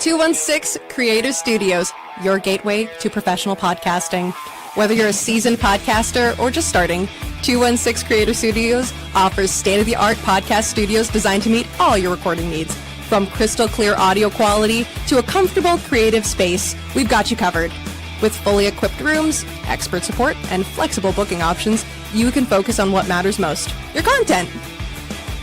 216 Creator Studios, your gateway to professional podcasting. Whether you're a seasoned podcaster or just starting, 216 Creator Studios offers state-of-the-art podcast studios designed to meet all your recording needs. From crystal clear audio quality to a comfortable creative space, we've got you covered. With fully equipped rooms, expert support, and flexible booking options, you can focus on what matters most, your content.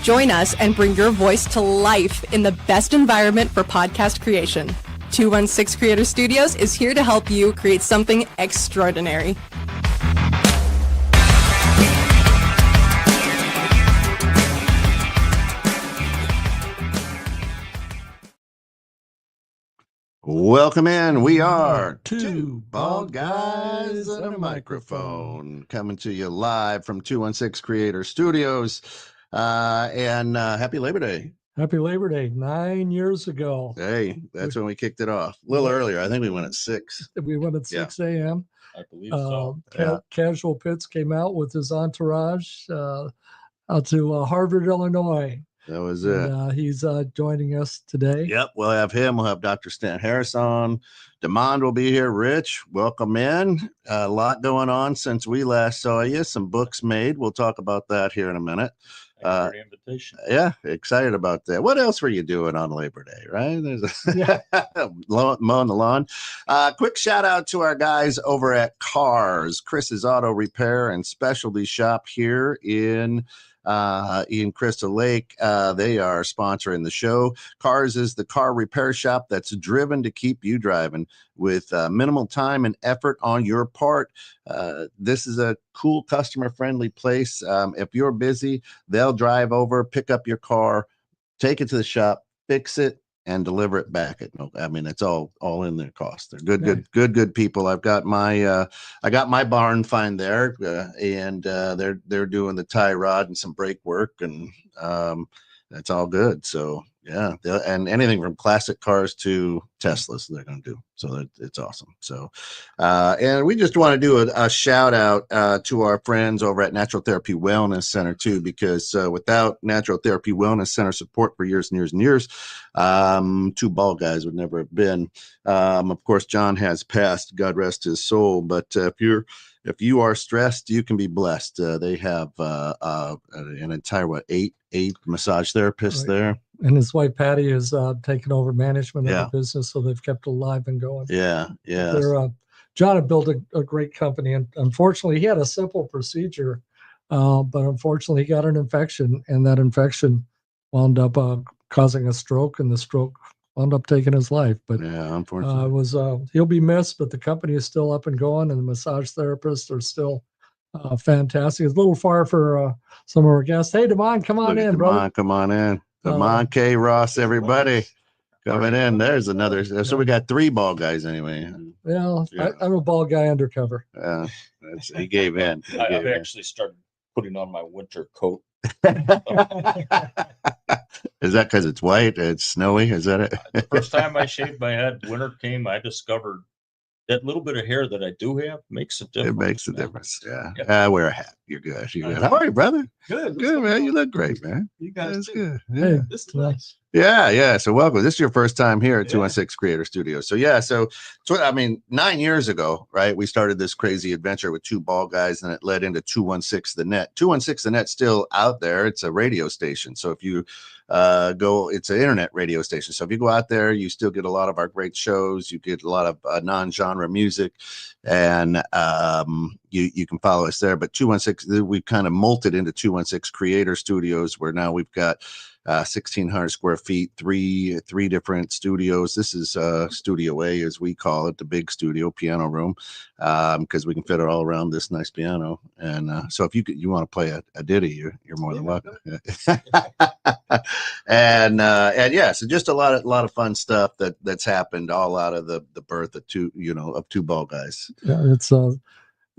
Join us and bring your voice to life in the best environment for podcast creation. 216 Creator Studios is here to help you create something extraordinary. Welcome in. We are two bald guys and a microphone coming to you live from 216 Creator Studios. And happy Labor Day. Happy Labor Day. 9 years ago. Hey, that's when we kicked it off. A little earlier. I think we went at 6. We went at 6 a.m. I believe so. Casual Pitts came out with his entourage out to Harvard, Illinois. That was it. And, he's joining us today. Yep, we'll have him. We'll have Dr. Stan Harris on. Demond will be here. Rich, welcome in. A lot going on since we last saw you. Some books made. We'll talk about that here in a minute. Thank you for the invitation. Yeah, excited about that. What else were you doing on Labor Day, right? There's mowing the lawn. Quick shout out to our guys over at Cars, Chris's Auto Repair and Specialty Shop here in Crystal Lake. They are sponsoring the show. Cars is the car repair shop that's driven to keep you driving with minimal time and effort on your part. This is a cool, customer-friendly place. If you're busy, they'll drive over, pick up your car, take it to the shop, fix it, and deliver it back. I mean, it's all in their cost. They're good people. I got my barn find there, and they're doing the tie rod and some brake work, and that's all good. So yeah, and anything from classic cars to Teslas they're going to do. So it's awesome. So, and we just want to do a shout out to our friends over at Natural Therapy Wellness Center too, because without Natural Therapy Wellness Center support for years and years and years, two bald guys would never have been. Of course, John has passed, God rest his soul. But if you are stressed, you can be blessed. They have an entire eight massage therapists there. And his wife Patty has taken over management of the business, so they've kept it alive and going. Yeah. John had built a great company, and unfortunately, he had a simple procedure, but unfortunately, he got an infection, and that infection wound up causing a stroke, and the stroke wound up taking his life. But yeah, unfortunately, he'll be missed, but the company is still up and going, and the massage therapists are still fantastic. It's a little far for some of our guests. Hey, Demond, come on in, brother. Come on in. Demond K. Ross, everybody coming in. There's another. So we got 3 bald guys anyway. Well, yeah. I'm a bald guy undercover. He gave in. I've actually started putting on my winter coat. Is that because it's white? It's snowy? Is that it? The first time I shaved my head, winter came, I discovered that little bit of hair that I do have makes a difference. It makes a difference. Yeah. Wear a hat. You're good. How are you, brother? Good, man. You look great, man. You guys That's too. good. Yeah. Hey, this is nice. Yeah. So welcome. This is your first time here at 216 Creator Studios. So 9 years ago, right? We started this crazy adventure with 2 bald guys, and it led into 216 The Net. 216 The Net's still out there. It's a radio station. So if you it's an internet radio station. So if you go out there, you still get a lot of our great shows. You get a lot of non-genre music, and you can follow us there. But 216, we've kind of molted into 216 Creator Studios, where now we've got 1,600 square feet, three different studios. This is Studio A, as we call it, the big studio piano room, because we can fit it all around this nice piano. And so if you want to play a ditty, you're more than welcome. and so just a lot of fun stuff that's happened all out of the birth of two bald guys. Yeah, it's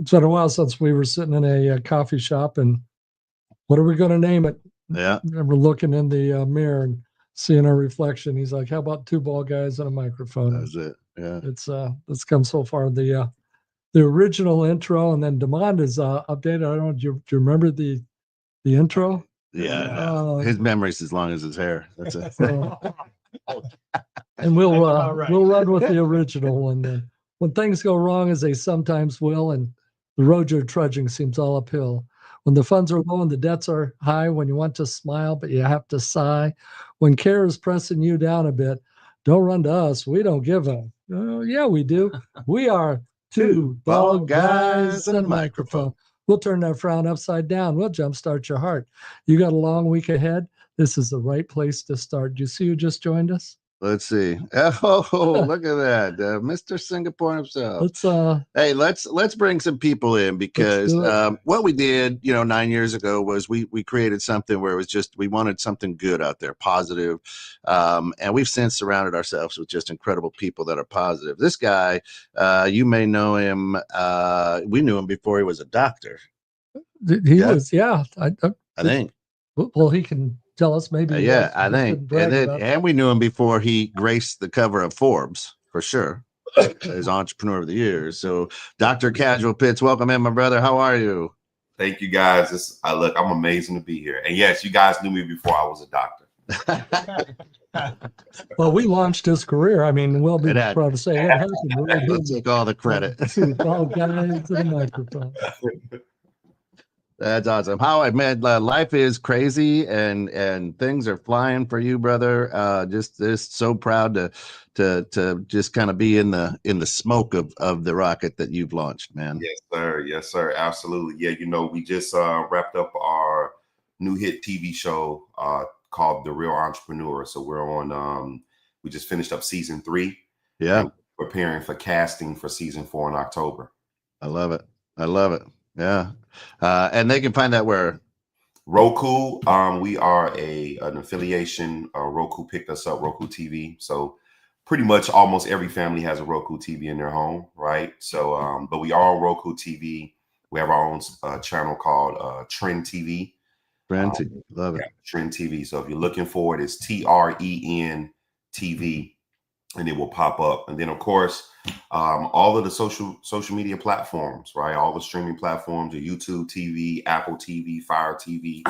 been a while since we were sitting in a coffee shop, and what are we going to name it? Yeah. I remember looking in the mirror and seeing our reflection. He's like, "How about 2 bald guys and a microphone?" That's it. Yeah. It's come so far. The original intro, and then Demond is updated. I don't know. Do you remember the intro? Yeah. His memory's as long as his hair. That's it. And we'll That's about right. we'll run with the original one then. When things go wrong, as they sometimes will, and the road you're trudging seems all uphill. When the funds are low and the debts are high, when you want to smile but you have to sigh, when care is pressing you down a bit, don't run to us. We don't give a. Yeah, we do. We are two bald guys and a microphone. We'll turn that frown upside down. We'll jumpstart your heart. You got a long week ahead. This is the right place to start. Do you see who just joined us? Let's see. Oh, look at that, Mr. Singapore himself. Hey, let's bring some people in, because what we did, 9 years ago was we created something where it was just, we wanted something good out there, positive, and we've since surrounded ourselves with just incredible people that are positive. This guy, you may know him. We knew him before he was a doctor. He was, yeah. I think. Well, he can tell us maybe. Yeah, I think. And we knew him before he graced the cover of Forbes, for sure, as Entrepreneur of the Year. So, Dr. Casual Pitts, welcome in, my brother. How are you? Thank you, guys. Look, I'm amazing to be here. And yes, you guys knew me before I was a doctor. Well, we launched his career. I mean, we'll be proud to say it happened. We'll take all the credit. All guys to the microphone. That's awesome. How man, life is crazy, and things are flying for you, brother. Just so proud to just kind of be in the smoke of the rocket that you've launched, man. Yes, sir. Absolutely. Yeah, we just wrapped up our new hit TV show called The Real Entrepreneur. So we're on. We just finished up season 3. Yeah, preparing for casting for season 4 in October. I love it. Yeah. And they can find that where? Roku. We are an affiliation. Roku picked us up, Roku TV. So pretty much almost every family has a Roku TV in their home, right? So, but we are on Roku TV. We have our own channel called Trend TV. Trend TV. Love it. Yeah, Trend TV. So if you're looking for it, it's TREN TV. And it will pop up. And then, of course, all of the social media platforms, right? All the streaming platforms, the YouTube TV, Apple TV, Fire TV.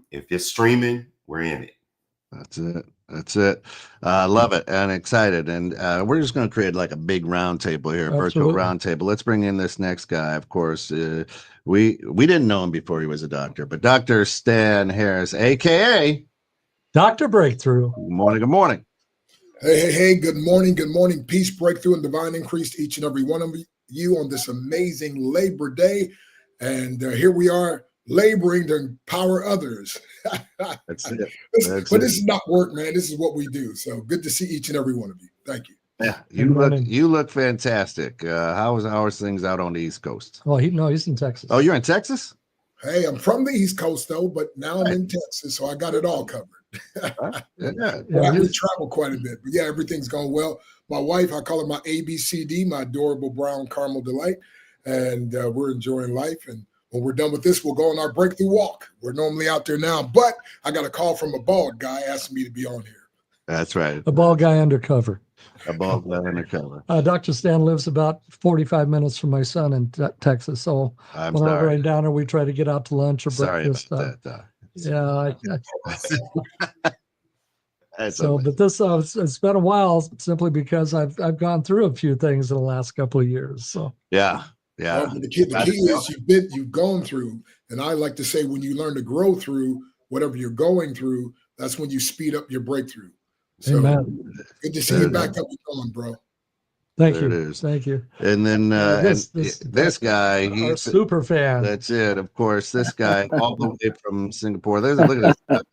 If it's streaming, we're in it. That's it. Love it and excited. And we're just going to create like a big round table here, virtual round table. Let's bring in this next guy. Of course, we didn't know him before he was a doctor, but Dr. Stan Harris, a.k.a. Dr. Breakthrough. Good morning. Hey, good morning. Peace, breakthrough, and divine increase to each and every one of you on this amazing Labor Day. And here we are laboring to empower others. That's it. But this is not work, man. This is what we do. So good to see each and every one of you. Thank you. Yeah, you look fantastic. How are things out on the East Coast? Oh, he's in Texas. Oh, you're in Texas? Hey, I'm from the East Coast, though, but now I'm in Texas, so I got it all covered. We travel quite a bit, but yeah, everything's going well. My wife, I call her my ABCD, my adorable brown caramel delight, and we're enjoying life. And when we're done with this, we'll go on our breakthrough walk. We're normally out there now, but I got a call from a bald guy asking me to be on here. That's right. A bald guy undercover. A bald guy undercover. Dr. Stan lives about 45 minutes from my son in Texas, so when I'm right down there, we try to get out to lunch or breakfast. Sorry about that. Yeah. So, but this it's been a while simply because I've gone through a few things in the last couple of years. So yeah. Well, the key is you've gone through, and I like to say when you learn to grow through whatever you're going through, that's when you speed up your breakthrough. So Amen. Good to see you back up and going, bro. Thank you. And then this guy, he's a super fan. That's it. Of course, this guy all the way from Singapore. Look at this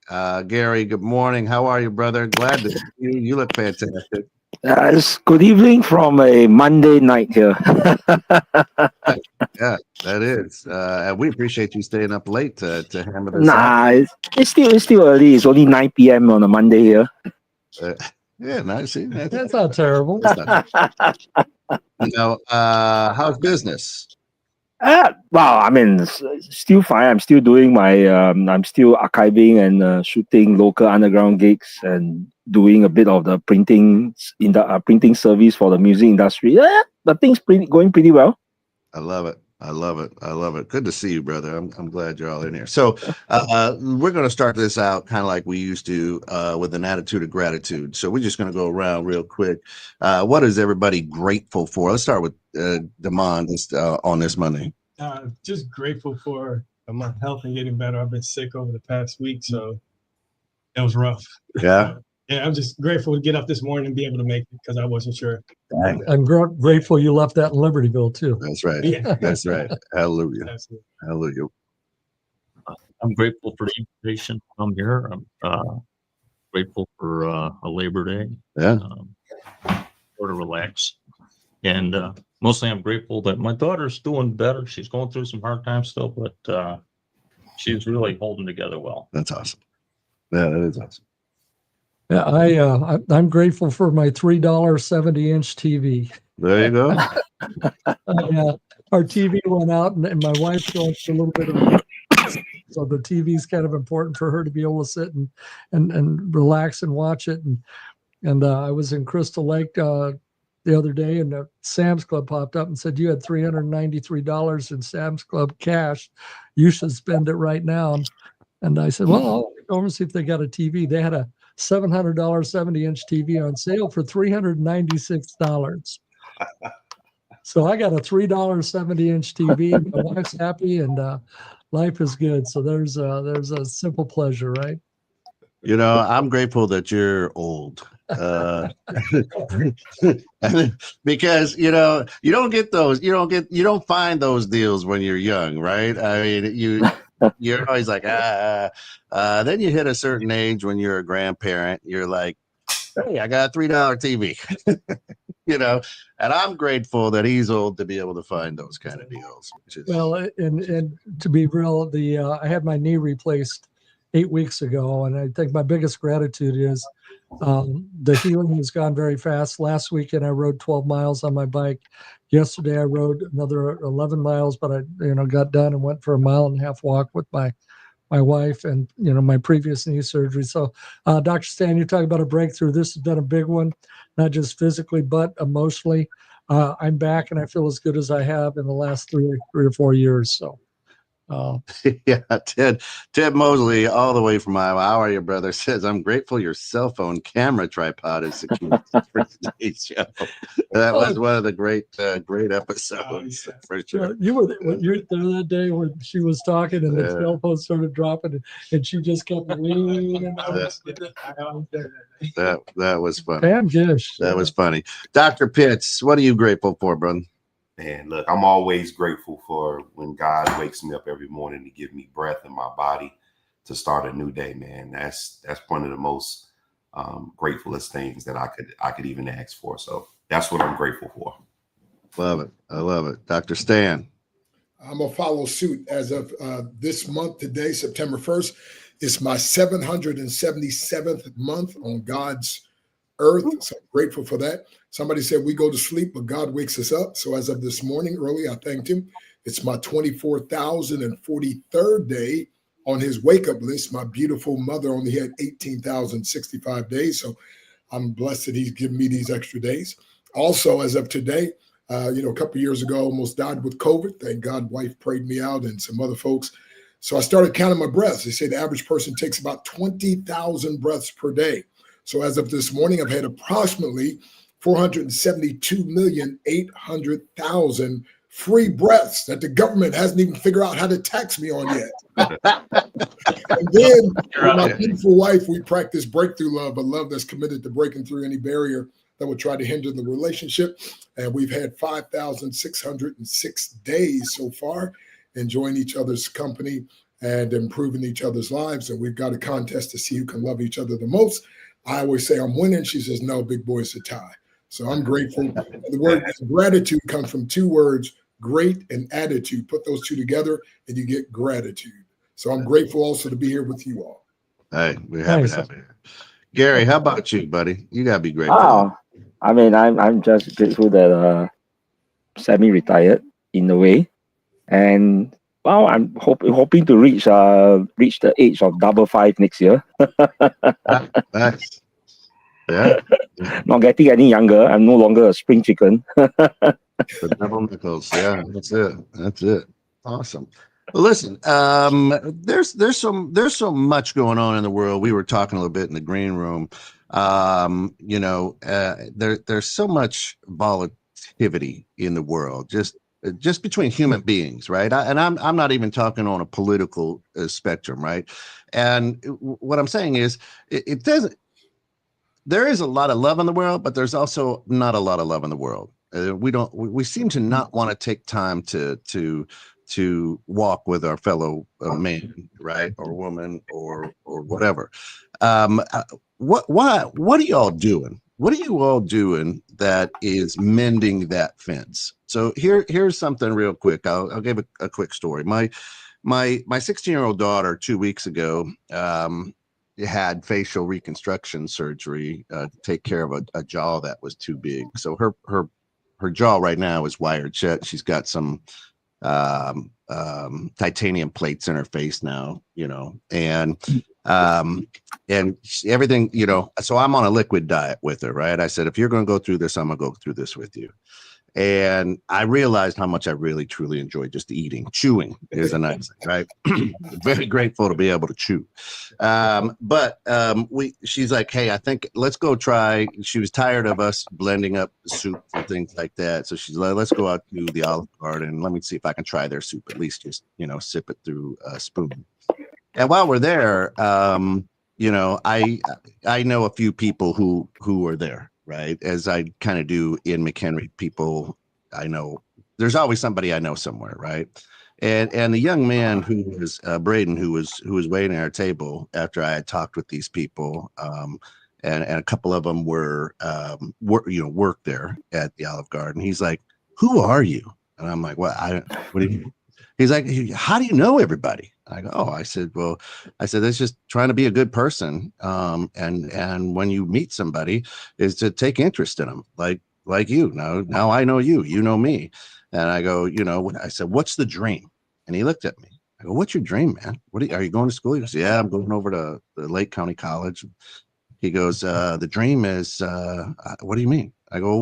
guy. Gary, good morning. How are you, brother? Glad to see you. You look fantastic. It's good evening from a Monday night here. Yeah, that is. And we appreciate you staying up late to hammer this out. It's still early. It's only 9 p.m. on a Monday here. Yeah, nice. That's not terrible. How's business? Well, I mean, still fine. I'm still doing my. I'm still archiving and shooting local underground gigs and doing a bit of the printing in the printing service for the music industry. Yeah, the thing's going pretty well. I love it. I love it. I love it. Good to see you, brother. I'm glad you're all in here. So we're going to start this out kind of like we used to with an attitude of gratitude. So we're just going to go around real quick. What is everybody grateful for? Let's start with Damon on this Monday. Just grateful for my health and getting better. I've been sick over the past week, so it was rough. Yeah. Yeah, I'm just grateful to get up this morning and be able to make it because I wasn't sure. I'm grateful you left that in Libertyville too. That's right. Yeah. That's right. Hallelujah. Absolutely. Hallelujah. I'm grateful for the invitation to come here. I'm grateful for a Labor Day. Yeah. Sort of relax. And mostly I'm grateful that my daughter's doing better. She's going through some hard times still, but she's really holding together well. That's awesome. Yeah, that is awesome. Yeah, I'm grateful for my $3 70-inch TV. There you go. Our TV went out, and my wife's going through a little bit of so the TV is kind of important for her to be able to sit and relax and watch it. And I was in Crystal Lake the other day, and the Sam's Club popped up and said, "You had $393 in Sam's Club cash. You should spend it right now." And I said, "Well, I'll go over and see if they got a TV." They had a $700 70-inch TV on sale for $396. So I got a $3 70-inch TV. My wife's happy, and life is good. So there's a simple pleasure, right? You know, I'm grateful that you're old. Because you don't get those, you don't find those deals when you're young, right? I mean, you're always like, then you hit a certain age when you're a grandparent, you're like, hey, I got a $3 TV. And I'm grateful that he's old to be able to find those kind of deals. Well, and to be real, I had my knee replaced 8 weeks ago, and I think my biggest gratitude is the healing has gone very fast. Last weekend I rode 12 miles on my bike. Yesterday I rode another 11 miles, but I got done and went for a 1.5 mile walk with my wife and my previous knee surgery. So Dr. Stan, you're talking about a breakthrough. This has been a big one, not just physically but emotionally. I'm back and I feel as good as I have in the last three or 4 years. So yeah, Ted Mosley, all the way from Iowa. How are you, brother? Says, I'm grateful your cell phone camera tripod is secure for today's show. That was one of the great episodes for sure. You were there that day when she was talking and the cell phone started dropping and she just kept leaning. That was funny. Damn gish. That was funny. Dr. Pitts, what are you grateful for, brother? Man, look, I'm always grateful for when God wakes me up every morning to give me breath in my body to start a new day, man. That's one of the most gratefulest things that I could even ask for. So that's what I'm grateful for. Love it. I love it. Dr. Stan. I'm going to follow suit as of this month today, September 1st. It's my 777th month on God's earth. So I'm grateful for that. Somebody said we go to sleep, but God wakes us up. So as of this morning early, I thanked him. It's my 24,043rd day on his wake-up list. My beautiful mother only had 18,065 days. So I'm blessed that he's given me these extra days. Also, as of today, a couple of years ago, I almost died with COVID. Thank God, wife prayed me out and some other folks. So I started counting my breaths. They say the average person takes about 20,000 breaths per day. So as of this morning, I've had approximately 472,800,000 free breaths that the government hasn't even figured out how to tax me on yet. And then with my beautiful wife, we practice breakthrough love, a love that's committed to breaking through any barrier that would try to hinder the relationship. And we've had 5,606 days so far, enjoying each other's company and improving each other's lives. And we've got a contest to see who can love each other the most. I always say I'm winning. She says, no, big boy, it's a tie. So I'm grateful. The word gratitude comes from two words, great and attitude. Put those two together and you get gratitude. So I'm grateful also to be here with you all. Hey, we're happy to have you. Gary, how about you, buddy? You got to be grateful. Oh, I mean, I'm just grateful that semi-retired in a way. And well, I'm hoping to reach the age of 55 next year. Nice. Yeah. Not getting any younger. I'm no longer a spring chicken. The double nickels. Yeah, that's it. That's it. Awesome. Well, listen, there's so much going on in the world. We were talking a little bit in the green room. There's so much volatility in the world, just between human beings, right? I'm not even talking on a political spectrum, right? And what I'm saying is, it doesn't. There is a lot of love in the world, but there's also not a lot of love in the world. We seem to not want to take time to walk with our fellow man, right, or woman, or whatever. What are y'all doing? What are you all doing that is mending that fence? So here's something real quick. I'll give a quick story. My 16-year-old daughter 2 weeks ago had facial reconstruction surgery to take care of a jaw that was too big. So her jaw right now is wired shut. She's got some titanium plates in her face now, and everything, so I'm on a liquid diet with her, right? I said, if you're going to go through this, I'm going to go through this with you. And I realized how much I really, truly enjoy just eating. Chewing is a nice thing, right? Very grateful to be able to chew. She's like, hey, I think let's go try. She was tired of us blending up soup and things like that. So she's like, let's go out to the Olive Garden. Let me see if I can try their soup, at least just, sip it through a spoon. And while we're there, I know a few people who are there. Right. As I kind of do in McHenry, people I know, there's always somebody I know somewhere. Right. And the young man who was Braden, who was waiting at our table after I had talked with these people, and a couple of them worked there at the Olive Garden. He's like, who are you? And I'm like, what do you mean? He's like, how do you know everybody? I go, I said, that's just trying to be a good person. And when you meet somebody is to take interest in them, like you. Now I know you, you know me. And I go, I said, what's the dream? And he looked at me. I go, what's your dream, man? Are you going to school? He goes, yeah, I'm going over to the Lake County College. He goes, the dream is, what do you mean? I go,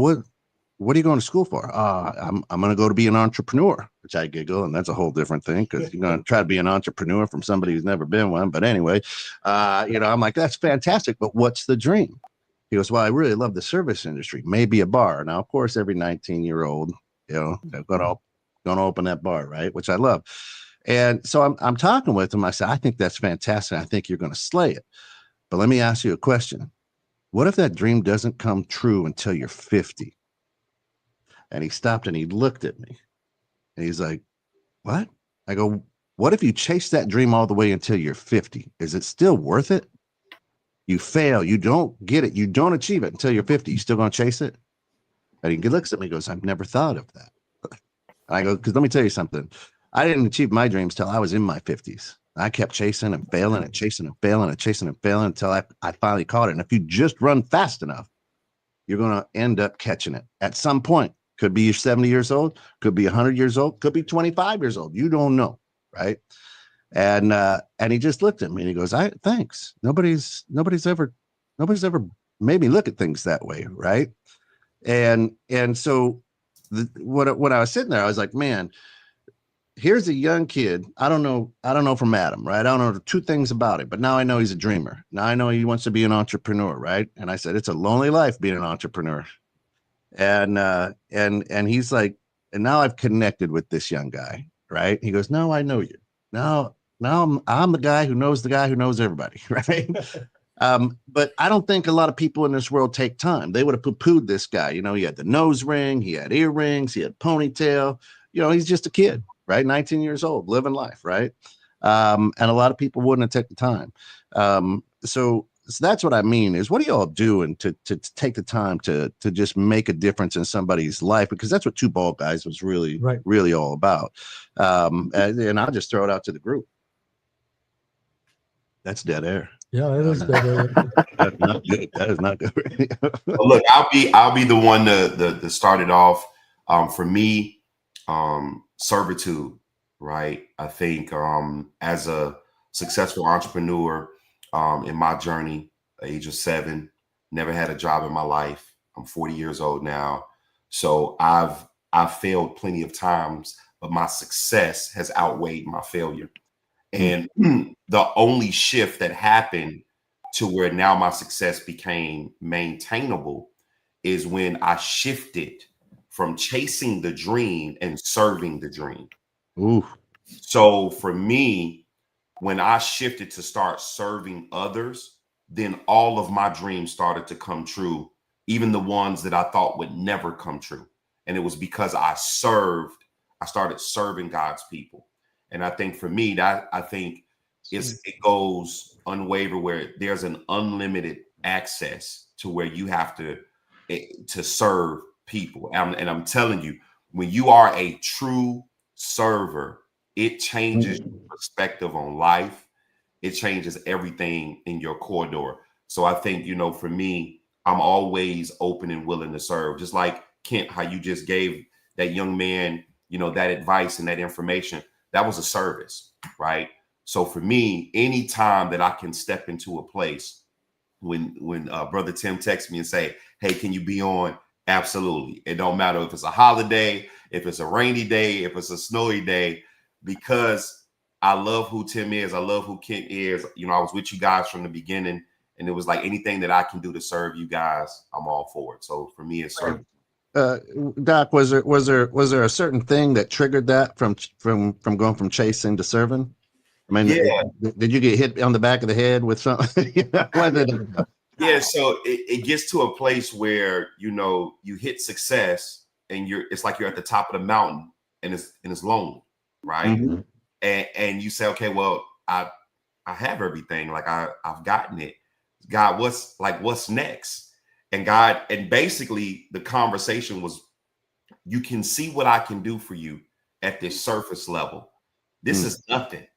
what are you going to school for? I'm going to go to be an entrepreneur, which I giggle. And that's a whole different thing, because you're going to try to be an entrepreneur from somebody who's never been one. But anyway, I'm like, that's fantastic. But what's the dream? He goes, well, I really love the service industry, maybe a bar. Now, of course, every 19-year-old, they're going to open that bar, right? Which I love. And so I'm talking with him. I said, I think that's fantastic. I think you're going to slay it. But let me ask you a question. What if that dream doesn't come true until you're 50? And he stopped and he looked at me and he's like, what? I go, what if you chase that dream all the way until you're 50? Is it still worth it? You fail. You don't get it. You don't achieve it until you're 50. You still going to chase it? And he looks at me and goes, I've never thought of that. And I go, because let me tell you something. I didn't achieve my dreams till I was in my 50s. I kept chasing and failing and chasing and failing and chasing and failing until I finally caught it. And if you just run fast enough, you're going to end up catching it at some point. Could be 70 years old, could be 100 years old, could be 25 years old. You don't know, right? And he just looked at me and he goes, thanks. Nobody's ever made me look at things that way, right? And so when I was sitting there, I was like, man, here's a young kid. I don't know from Adam, right? I don't know two things about it, but now I know he's a dreamer. Now I know he wants to be an entrepreneur, right? And I said, it's a lonely life being an entrepreneur. And he's like, and now I've connected with this young guy, right? He goes, no, I know you. Now I'm the guy who knows everybody, right? But I don't think a lot of people in this world take time. They would have poo-pooed this guy. He had the nose ring, he had earrings, he had ponytail. He's just a kid, right? 19 years old, living life, right? And a lot of people wouldn't have taken the time. So that's what I mean is, what are y'all doing to take the time to just make a difference in somebody's life? Because that's what Two Bald Guys was really all about. And I'll just throw it out to the group. That's dead air. Yeah, it is dead air. That's not good. That is not good. Well, look, I'll be the one to start it off. For me, servitude, right? I think as a successful entrepreneur, in my journey, age of 7, never had a job in my life. I'm 40 years old now. So I've I failed plenty of times, but my success has outweighed my failure. And the only shift that happened to where now my success became maintainable is when I shifted from chasing the dream and serving the dream. Ooh. So for me, when I shifted to start serving others, then all of my dreams started to come true, even the ones that I thought would never come true. And it was because I started serving God's people. And I think for me, that I think it goes unwavered, where there's an unlimited access to where you have to serve people. And I'm telling you, when you are a true server, it changes your perspective on life. It changes everything in your corridor. So I think, you know, for me, I'm always open and willing to serve. Just like Kent, how you just gave that young man, you know, that advice and that information. That was a service, right? So for me, anytime that I can step into a place, when Brother Tim texts me and say, hey, can you be on? Absolutely. It don't matter if it's a holiday, if it's a rainy day, if it's a snowy day, because I love who Tim is. I love who Kent is. You know, I was with you guys from the beginning, and it was like anything that I can do to serve you guys, I'm all for it. So for me, it's service. Doc, was there a certain thing that triggered that from going from chasing to serving? I mean, yeah. Did you get hit on the back of the head with something? Yeah, so it gets to a place where, you know, you hit success and it's like you're at the top of the mountain and it's lonely, right? Mm-hmm. And you say, okay, well, I have everything, like I've gotten it. God, what's next? And basically the conversation was, you can see what I can do for you at this surface level. This is nothing.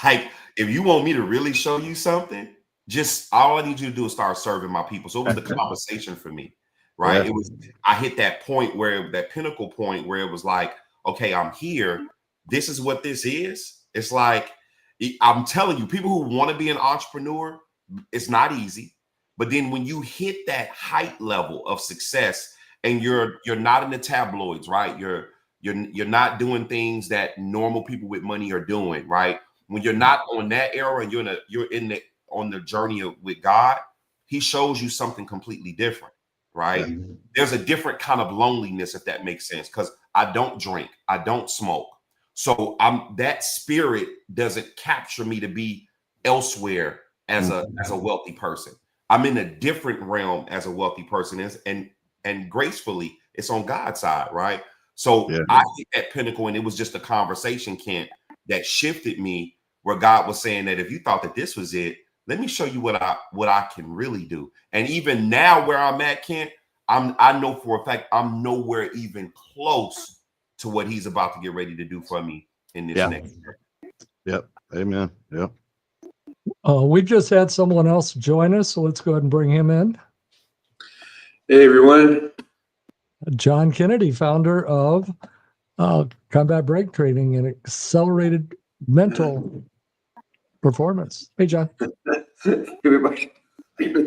Like, if you want me to really show you something, just all I need you to do is start serving my people. So it was the conversation for me, right? Yeah. It was, I hit that point where, that pinnacle point where it was like, okay, I'm here. This is what this is. It's like, I'm telling you, people who want to be an entrepreneur, it's not easy. But then when you hit that height level of success and you're not in the tabloids, right? You're not doing things that normal people with money are doing, right? When you're not on that era and you're on the journey with God, he shows you something completely different, right? Yeah. There's a different kind of loneliness, if that makes sense, because I don't drink, I don't smoke. So that spirit doesn't capture me to be elsewhere as a wealthy person. I'm in a different realm as a wealthy person is, and gracefully it's on God's side, right? So yeah. I hit that pinnacle, and it was just a conversation, Kent, that shifted me, where God was saying that if you thought that this was it, let me show you what I can really do. And even now where I'm at, Kent, I know for a fact I'm nowhere even close to what he's about to get ready to do for me in this next year. Yep. Amen. Yep. We just had someone else join us, so let's go ahead and bring him in. Hey, everyone. John Kennedy, founder of Combat Break Training and Accelerated Mental Performance. Hey, John. Everybody.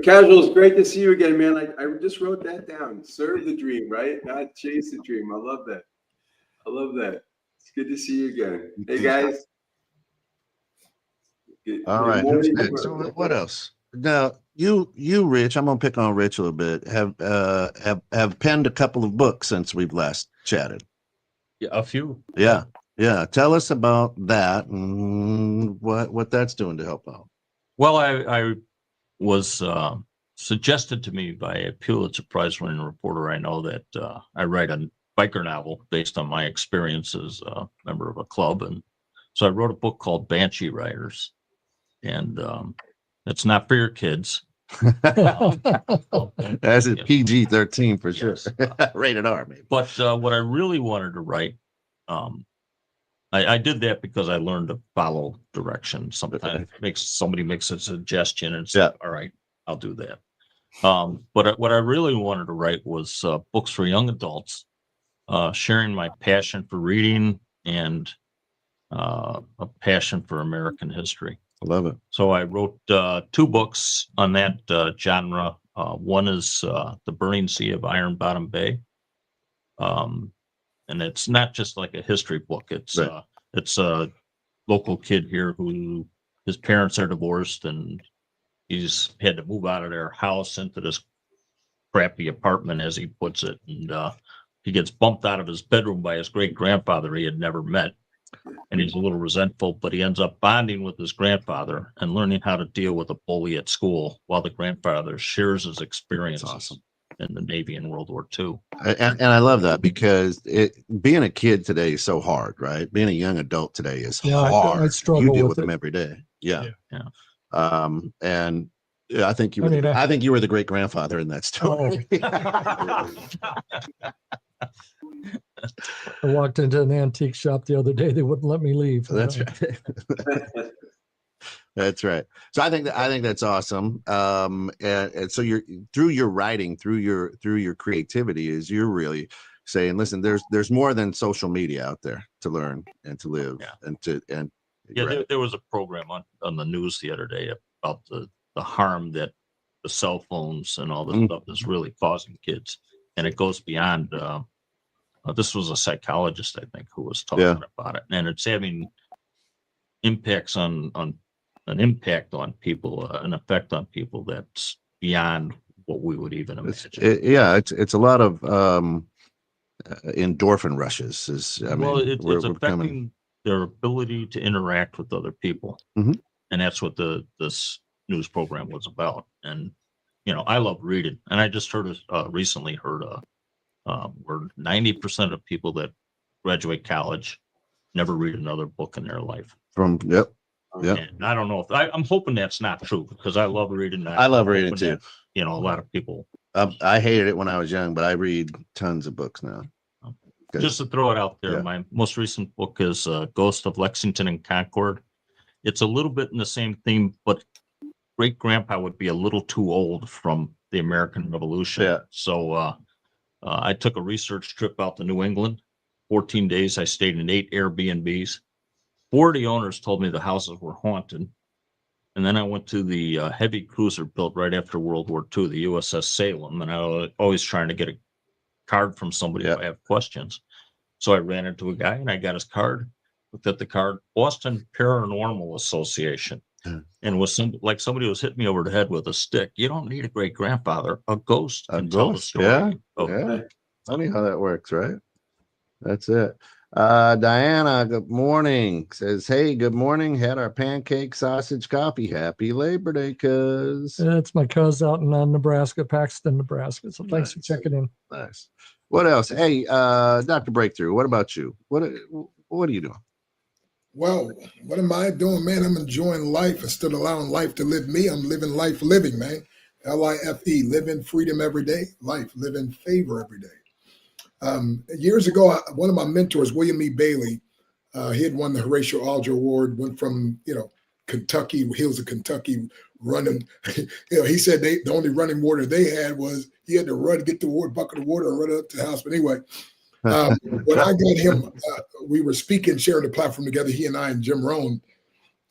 Casual, it's great to see you again, man. I just wrote that down. Serve the dream, right? Not chase the dream. I love that. I love that. It's good to see you again. Hey, guys. All right. So what else? Now, you, Rich, I'm gonna pick on Rich a little bit. Have penned a couple of books since we've last chatted. Yeah, a few. Yeah. Tell us about that and what that's doing to help out. Well, I was suggested to me by a Pulitzer Prize winning reporter I know that I write a biker novel based on my experience as a member of a club, and so I wrote a book called Banshee Riders. And it's not for your kids. That's a PG-13 for sure. Rated R, maybe. But what I really wanted to write, I did that because I learned to follow direction. Sometimes somebody makes a suggestion and say, all right, I'll do that. But what I really wanted to write was books for young adults, sharing my passion for reading and a passion for American history. I love it. So I wrote 2 books on that genre. One is The Burning Sea of Iron Bottom Bay. and it's not just like a history book. It's Right. It's a local kid here who his parents are divorced, and he's had to move out of their house into this crappy apartment, as he puts it, and he gets bumped out of his bedroom by his great grandfather he had never met. And he's a little resentful, but he ends up bonding with his grandfather and learning how to deal with a bully at school while the grandfather shares his experiences awesome. in the Navy in World War II. And I love that because being a kid today is so hard, right? Being a young adult today is hard. I struggle you deal with with them every day. Yeah. And I think you were I think you were the great grandfather in that story. I walked into an antique shop the other day. They wouldn't let me leave. That's right. That's right. So I think that's awesome. And so you're through your writing, through your creativity, is you're really saying, listen, there's more than social media out there to learn and to live and right. There was a program on the news the other day about the harm that the cell phones and all this stuff is really causing kids, and it goes beyond. This was a psychologist, I think, who was talking about it, and it's having impacts on an impact on people, an effect on people that's beyond what we would even imagine. It's a lot of endorphin rushes. It's affecting their ability to interact with other people, and that's what this news program was about. And I love reading, and I just recently heard where 90% of people that graduate college never read another book in their life. And I don't know if I'm hoping that's not true, because I love reading. I love reading too. A lot of people. I hated it when I was young, but I read tons of books now. Just to throw it out there, my most recent book is Ghost of Lexington and Concord. It's a little bit in the same theme, but great grandpa would be a little too old from the American Revolution. Yeah. So I took a research trip out to New England. 14 days. I stayed in 8 Airbnbs. 40 owners told me the houses were haunted. And then I went to the heavy cruiser built right after World War II, the USS Salem. And I was always trying to get a card from somebody if I have questions. So I ran into a guy and I got his card, looked at the card, Boston Paranormal Association. And was somebody was hitting me over the head with a stick. You don't need a great grandfather. A ghost can tell the story. Yeah. Funny how that works, right? That's it. Diana, good morning. Says, hey, good morning. Had our pancake sausage coffee. Happy Labor Day, cuz. It's my cuz out in Nebraska, Paxton, Nebraska. So thanks for checking in. Nice. What else? Hey, Dr. Breakthrough, what about you? What are you doing? Well, what am I doing, man? I'm enjoying life instead of allowing life to live me. I'm living life living, man. LIFE, live in freedom every day. Life, live in favor every day. Years ago, one of my mentors, William E. Bailey, he had won the Horatio Alger Award, went from, Kentucky, hills of Kentucky, running. He said the only running water they had was he had to run, get the bucket of water, and run up to the house. But anyway, when I got him, we were speaking, sharing the platform together, he and I and Jim Rohn.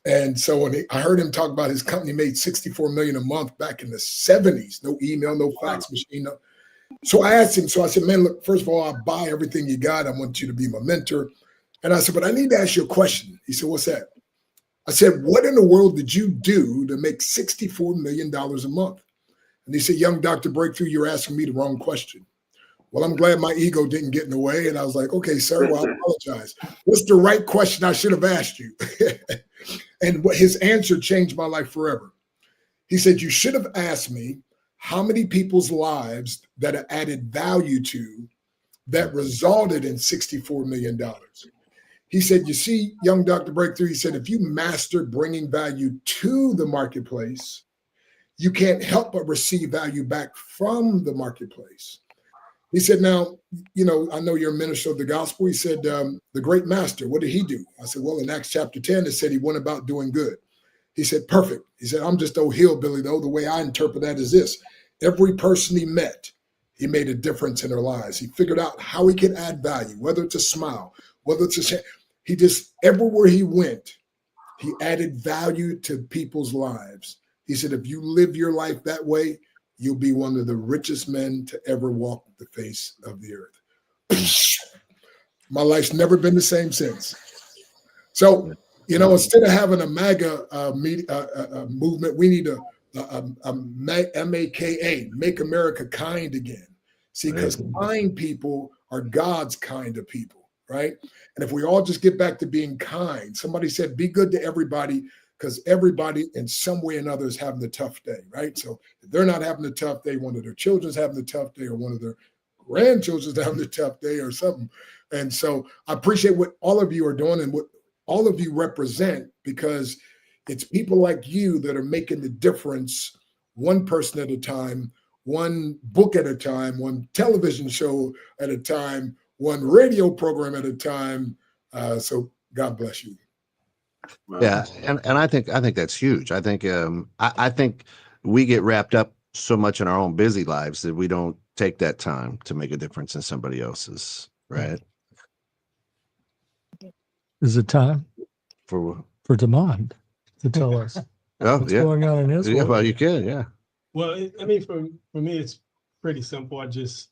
And so when I heard him talk about his company made $64 million a month back in the 70s, no email, no fax machine. No. So I asked him, I said, man, look, first of all, I'll buy everything you got. I want you to be my mentor. And I said, but I need to ask you a question. He said, what's that? I said, what in the world did you do to make $64 million a month? And he said, young Dr. Breakthrough, you're asking me the wrong question. Well, I'm glad my ego didn't get in the way. And I was like, okay, sir, well, I apologize. What's the right question I should have asked you? And his answer changed my life forever. He said, you should have asked me how many people's lives that I added value to that resulted in $64 million. He said, you see, young Dr. Breakthrough, he said, if you master bringing value to the marketplace, you can't help but receive value back from the marketplace. He said, now, I know you're a minister of the gospel. He said, the great master, what did he do? I said, well, in Acts chapter 10, it said he went about doing good. He said, perfect. He said, I'm just old hillbilly, though. The way I interpret that is this. Every person he met, he made a difference in their lives. He figured out how he could add value, whether it's a smile, whether it's he just, everywhere he went, he added value to people's lives. He said, if you live your life that way, you'll be one of the richest men to ever walk the face of the earth. My life's never been the same since. So, you know, instead of having a MAGA movement, we need a MAKA, Make America Kind Again. See, because kind people are God's kind of people, right? And if we all just get back to being kind, somebody said, be good to everybody, because everybody in some way or another is having a tough day, right? So if they're not having a tough day, one of their children's having a tough day, or one of their grandchildren's having a tough day or something. And so I appreciate what all of you are doing and what all of you represent, because it's people like you that are making the difference, one person at a time, one book at a time, one television show at a time, one radio program at a time. So God bless you. Yeah, and I think that's huge. I think I think we get wrapped up so much in our own busy lives that we don't take that time to make a difference in somebody else's, right? Is it time For Damond to tell us what's going on in his world? Well, you can, yeah. Well, I mean, for me, it's pretty simple. I just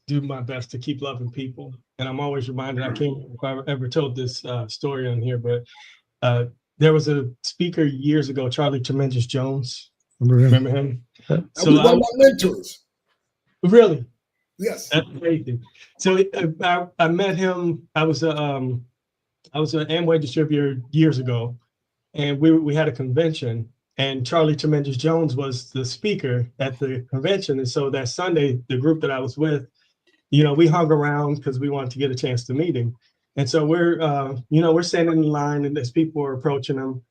do my best to keep loving people. And I'm always reminded, I can't remember if I ever told this story on here, but there was a speaker years ago, Charlie Tremendous Jones. Remember him? So one of my mentors. Really? Yes. That's crazy. So I met him. I was an Amway distributor years ago, and we had a convention, and Charlie Tremendous Jones was the speaker at the convention. And so that Sunday, the group that I was with, you know, we hung around because we wanted to get a chance to meet him. And so we're standing in line, and as people were approaching him,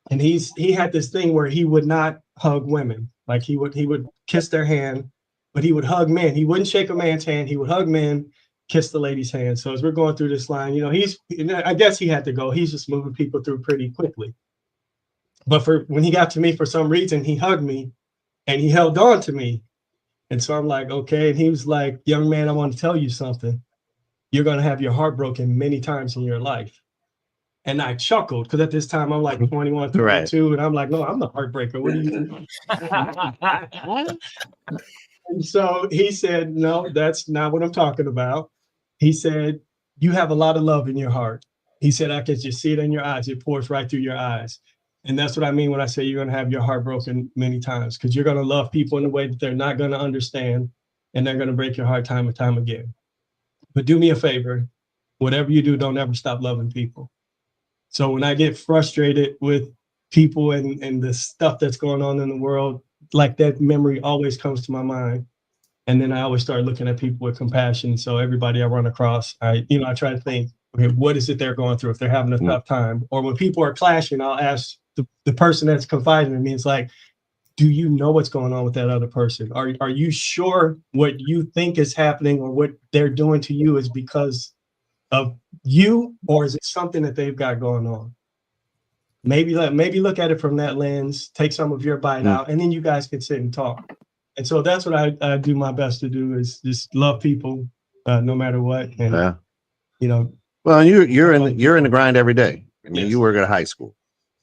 and he had this thing where he would not hug women. Like he would kiss their hand, but he would hug men. He wouldn't shake a man's hand. He would hug men, kiss the lady's hand. So as we're going through this line, you know, I guess he had to go. He's just moving people through pretty quickly. But when he got to me, for some reason, he hugged me and he held on to me. And so I'm like, okay. And he was like, young man, I want to tell you something. You're going to have your heart broken many times in your life. And I chuckled because at this time I'm like 21, 22, right. And I'm like, no, I'm the heartbreaker. What are you doing? And so he said, no, that's not what I'm talking about. He said, you have a lot of love in your heart. He said, I can just see it in your eyes. It pours right through your eyes. And that's what I mean when I say you're going to have your heart broken many times, because you're going to love people in a way that they're not going to understand, and they're going to break your heart time and time again. But do me a favor, whatever you do, don't ever stop loving people. So when I get frustrated with people and the stuff that's going on in the world, like that memory always comes to my mind. And then I always start looking at people with compassion. So everybody I run across, I try to think, okay, what is it they're going through if they're having a tough time? Or when people are clashing, I'll ask the person that's confiding in me, it's like, do you know what's going on with that other person? Are you sure what you think is happening or what they're doing to you is because of you, or is it something that they've got going on? Maybe look at it from that lens, take some of your bite out, and then you guys can sit and talk. And so that's what I do my best to do, is just love people no matter what. And you know, well, you're in the grind every day. I mean, you work at a high school,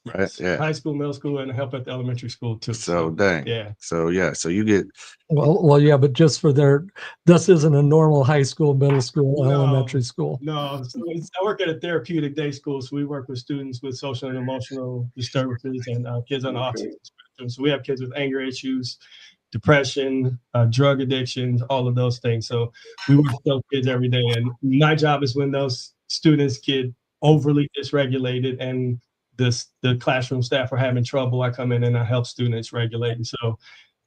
right? Yes. Yeah, high school, middle school, and I help at the elementary school too. So dang. Yeah. So you get well, yeah, but just for this isn't a normal high school, middle school, elementary school. No, so I work at a therapeutic day school, so we work with students with social and emotional disturbances and kids on the autism spectrum. So we have kids with anger issues, depression, drug addictions, all of those things. So we work with those kids every day, and my job is when those students get overly dysregulated and the classroom staff are having trouble, I come in and I help students regulate. And so,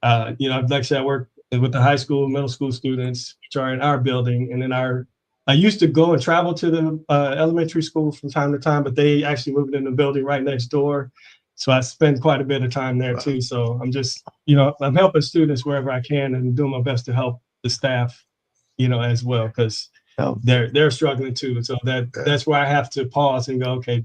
like I said, I work with the high school, middle school students, which are in our building. And then I used to go and travel to the elementary school from time to time, but they actually moved in the building right next door. So I spend quite a bit of time there too. So I'm just, I'm helping students wherever I can and doing my best to help the staff, as well, because they're struggling too. So that's where I have to pause and go, okay,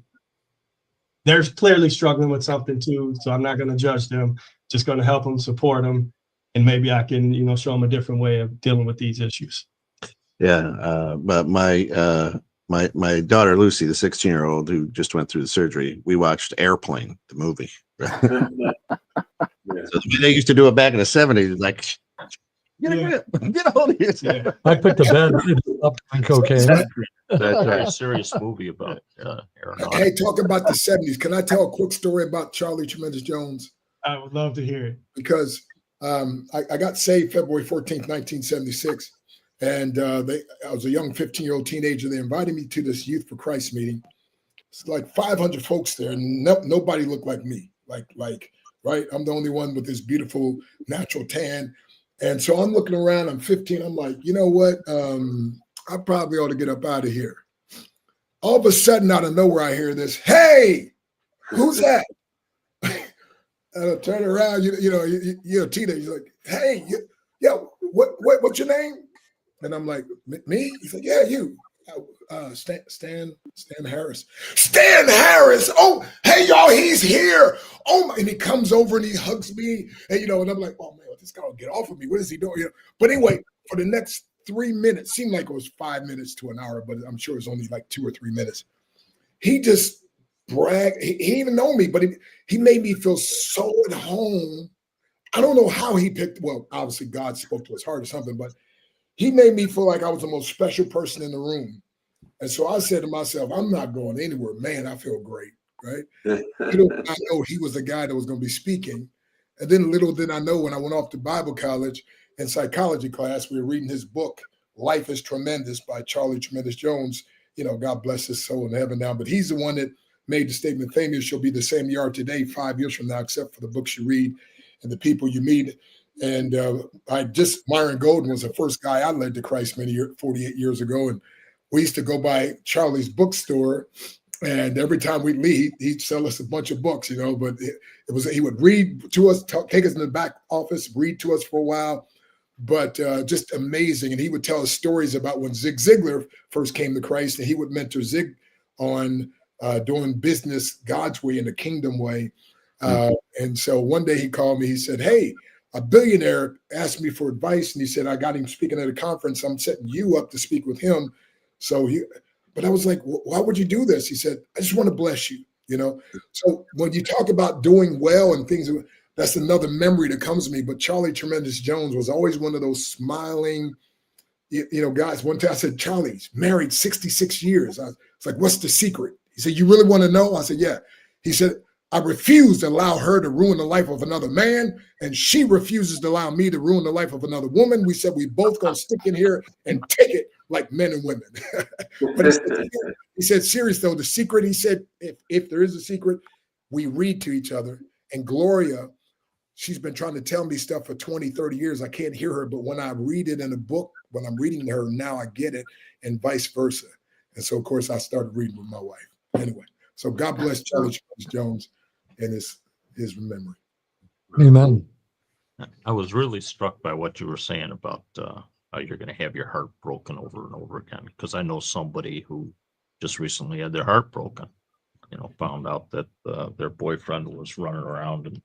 they're clearly struggling with something too. So I'm not going to judge them, just going to help them, support them. And maybe I can, show them a different way of dealing with these issues. Yeah. But my daughter, Lucy, the 16-year-old who just went through the surgery, we watched Airplane, the movie. Right? So they used to do it back in the 70s, like, get a hold of yourself. I put the bed up on cocaine. very serious movie about aeronautics. Hey, talk about the 70s. Can I tell a quick story about Charlie Tremendous Jones? I would love to hear it. Because I got saved February 14th, 1976. And I was a young 15-year-old teenager. They invited me to this Youth for Christ meeting. It's like 500 folks there, and nobody looked like me. Like, right? I'm the only one with this beautiful natural tan. And so I'm looking around, I'm 15. I'm like, you know what? I probably ought to get up out of here. All of a sudden, out of nowhere, I hear this, hey, who's that? And I turn around, you're a teenager. You're like, hey, what's your name? And I'm like, me? He's like, yeah, you. Stan Harris. Stan Harris. Oh, hey, y'all, he's here. Oh, my. And he comes over and he hugs me. And, and I'm like, oh, man, this guy will get off of me. What is he doing? But anyway, for the next 3 minutes, seemed like it was 5 minutes to an hour, but I'm sure it was only like 2 or 3 minutes. He just bragged. He didn't even know me, but he made me feel so at home. I don't know how he picked, well, obviously God spoke to his heart or something, but he made me feel like I was the most special person in the room. And so I said to myself, I'm not going anywhere. Man, I feel great, right? Little did I know he was the guy that was going to be speaking. And then little did I know when I went off to Bible college in psychology class, we were reading his book, Life is Tremendous by Charlie Tremendous Jones. God bless his soul in heaven now. But he's the one that made the statement, famous shall be the same you are today, 5 years from now, except for the books you read and the people you meet. And Myron Golden was the first guy I led to Christ 48 years ago. And we used to go by Charlie's bookstore, and every time we'd leave, he'd sell us a bunch of books, but he would read to us, take us in the back office, read to us for a while, but just amazing. And he would tell us stories about when Zig Ziglar first came to Christ, and he would mentor Zig on doing business God's way and the kingdom way. And so one day he called me, he said, hey, a billionaire asked me for advice, and he said, I got him speaking at a conference. I'm setting you up to speak with him. But I was like, why would you do this? He said, I just want to bless you, So when you talk about doing well and things, that's another memory that comes to me. But Charlie Tremendous Jones was always one of those smiling, guys. One time I said, Charlie's married 66 years. I was like, what's the secret? He said, you really want to know? I said, yeah. He said, I refuse to allow her to ruin the life of another man, and she refuses to allow me to ruin the life of another woman. We said we both gonna stick in here and take it like men and women. But he said, serious though, the secret, he said, if there is a secret, we read to each other. And Gloria, she's been trying to tell me stuff for 20, 30 years. I can't hear her, but when I read it in a book, when I'm reading her, now I get it, and vice versa. And so, of course, I started reading with my wife. Anyway, so God bless Charlie Jones and his memory. Amen. I was really struck by what you were saying about how you're going to have your heart broken over and over again, because I know somebody who just recently had their heart broken, found out that their boyfriend was running around,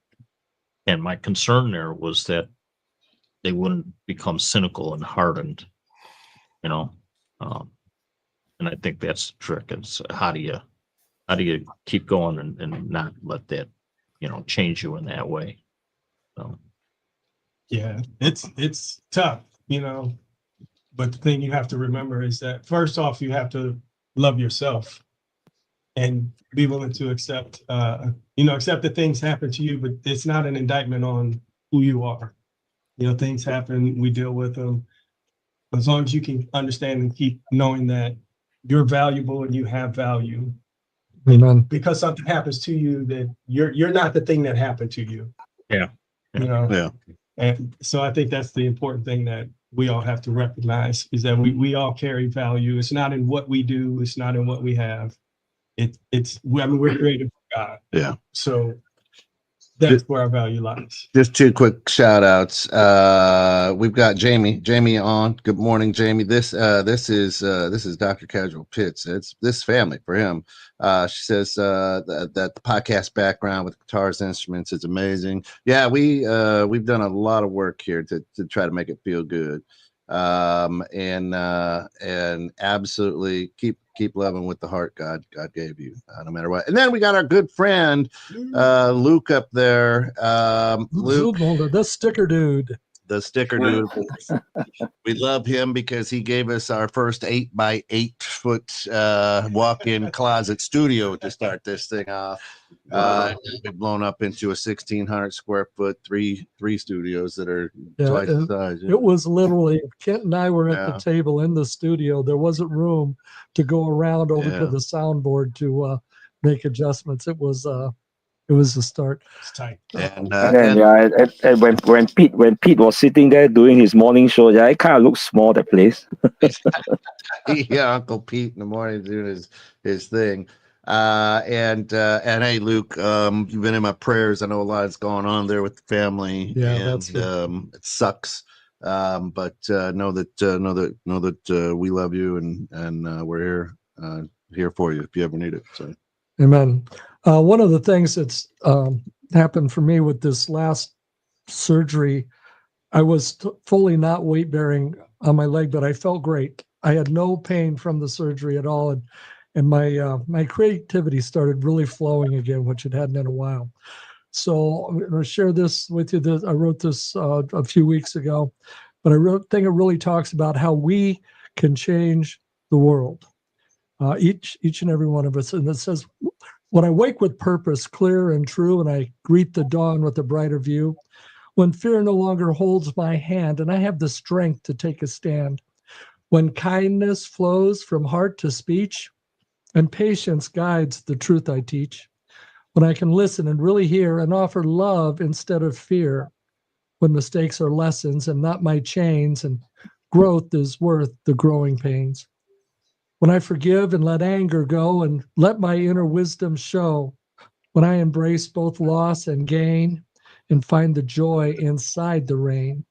and my concern there was that they wouldn't become cynical and hardened, and I think that's the trick. It's how do you keep going and not let that, change you in that way? So. Yeah, it's tough, but the thing you have to remember is that first off, you have to love yourself and be willing to accept that things happen to you, but it's not an indictment on who you are. Things happen, we deal with them. As long as you can understand and keep knowing that you're valuable and you have value. Amen. Because something happens to you, that you're not the thing that happened to you. Yeah. Yeah. And so I think that's the important thing that we all have to recognize, is that we all carry value. It's not in what we do. It's not in what we have. We're created by God. Yeah. So that's where our value lies. Just two quick shout outs. We've got Jamie on. Good morning, Jamie. This is Dr. Casual Pitts. It's this family for him. She says that the podcast background with guitars and instruments is amazing. Yeah, we've done a lot of work here to try to make it feel good. And absolutely keep loving with the heart God gave you, no matter what. And then we got our good friend Luke up there. Luke, the sticker dude. the sticker dude. We love him because he gave us our first 8x8 walk-in closet studio to start this thing off. We've blown up into a 1,600 square foot, three studios that are twice the size. It was literally, if Kent and I were at the table in the studio, there wasn't room to go around over to the soundboard to make adjustments. It was a start. It's tight. And when Pete was sitting there doing his morning show, it kind of looked small, that place. Yeah, Uncle Pete in the morning doing his thing. And hey, Luke, you've been in my prayers. I know a lot is going on there with the family. Yeah, and it sucks. But know that we love you and we're here for you if you ever need it. So, amen. One of the things that's happened for me with this last surgery, I was fully not weight bearing on my leg, but I felt great. I had no pain from the surgery at all, and my creativity started really flowing again, which it hadn't in a while. So I'm going to share this with you. I wrote this a few weeks ago, but I think it really talks about how we can change the world, each and every one of us. And it says, when I wake with purpose, clear and true, and I greet the dawn with a brighter view, when fear no longer holds my hand and I have the strength to take a stand, when kindness flows from heart to speech and patience guides the truth I teach, when I can listen and really hear and offer love instead of fear, when mistakes are lessons and not my chains and growth is worth the growing pains, when I forgive and let anger go and let my inner wisdom show, when I embrace both loss and gain and find the joy inside the rain,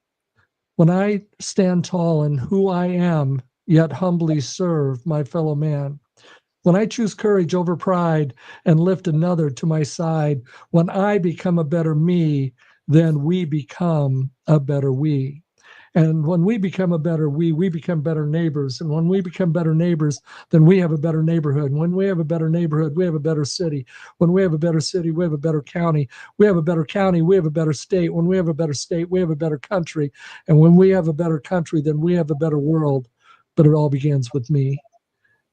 when I stand tall in who I am, yet humbly serve my fellow man, when I choose courage over pride and lift another to my side, when I become a better me, then we become a better we. And when we become a better we become better neighbors. And when we become better neighbors, then we have a better neighborhood. And when we have a better neighborhood, we have a better city. When we have a better city, we have a better county. We have a better county, we have a better state. When we have a better state, we have a better country. And when we have a better country, then we have a better world. But it all begins with me.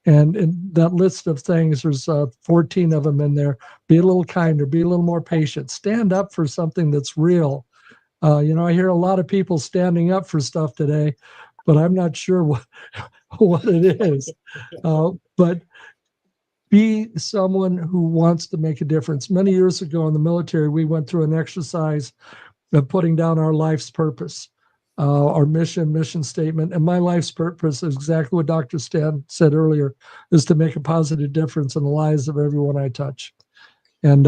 And in that list of things, there's 14 of them in there. Be a little kinder, be a little more patient, stand up for something that's real. I hear a lot of people standing up for stuff today, but I'm not sure what it is. But be someone who wants to make a difference. Many years ago in the military, we went through an exercise of putting down our life's purpose, our mission statement. And my life's purpose is exactly what Dr. Stan said earlier, is to make a positive difference in the lives of everyone I touch. And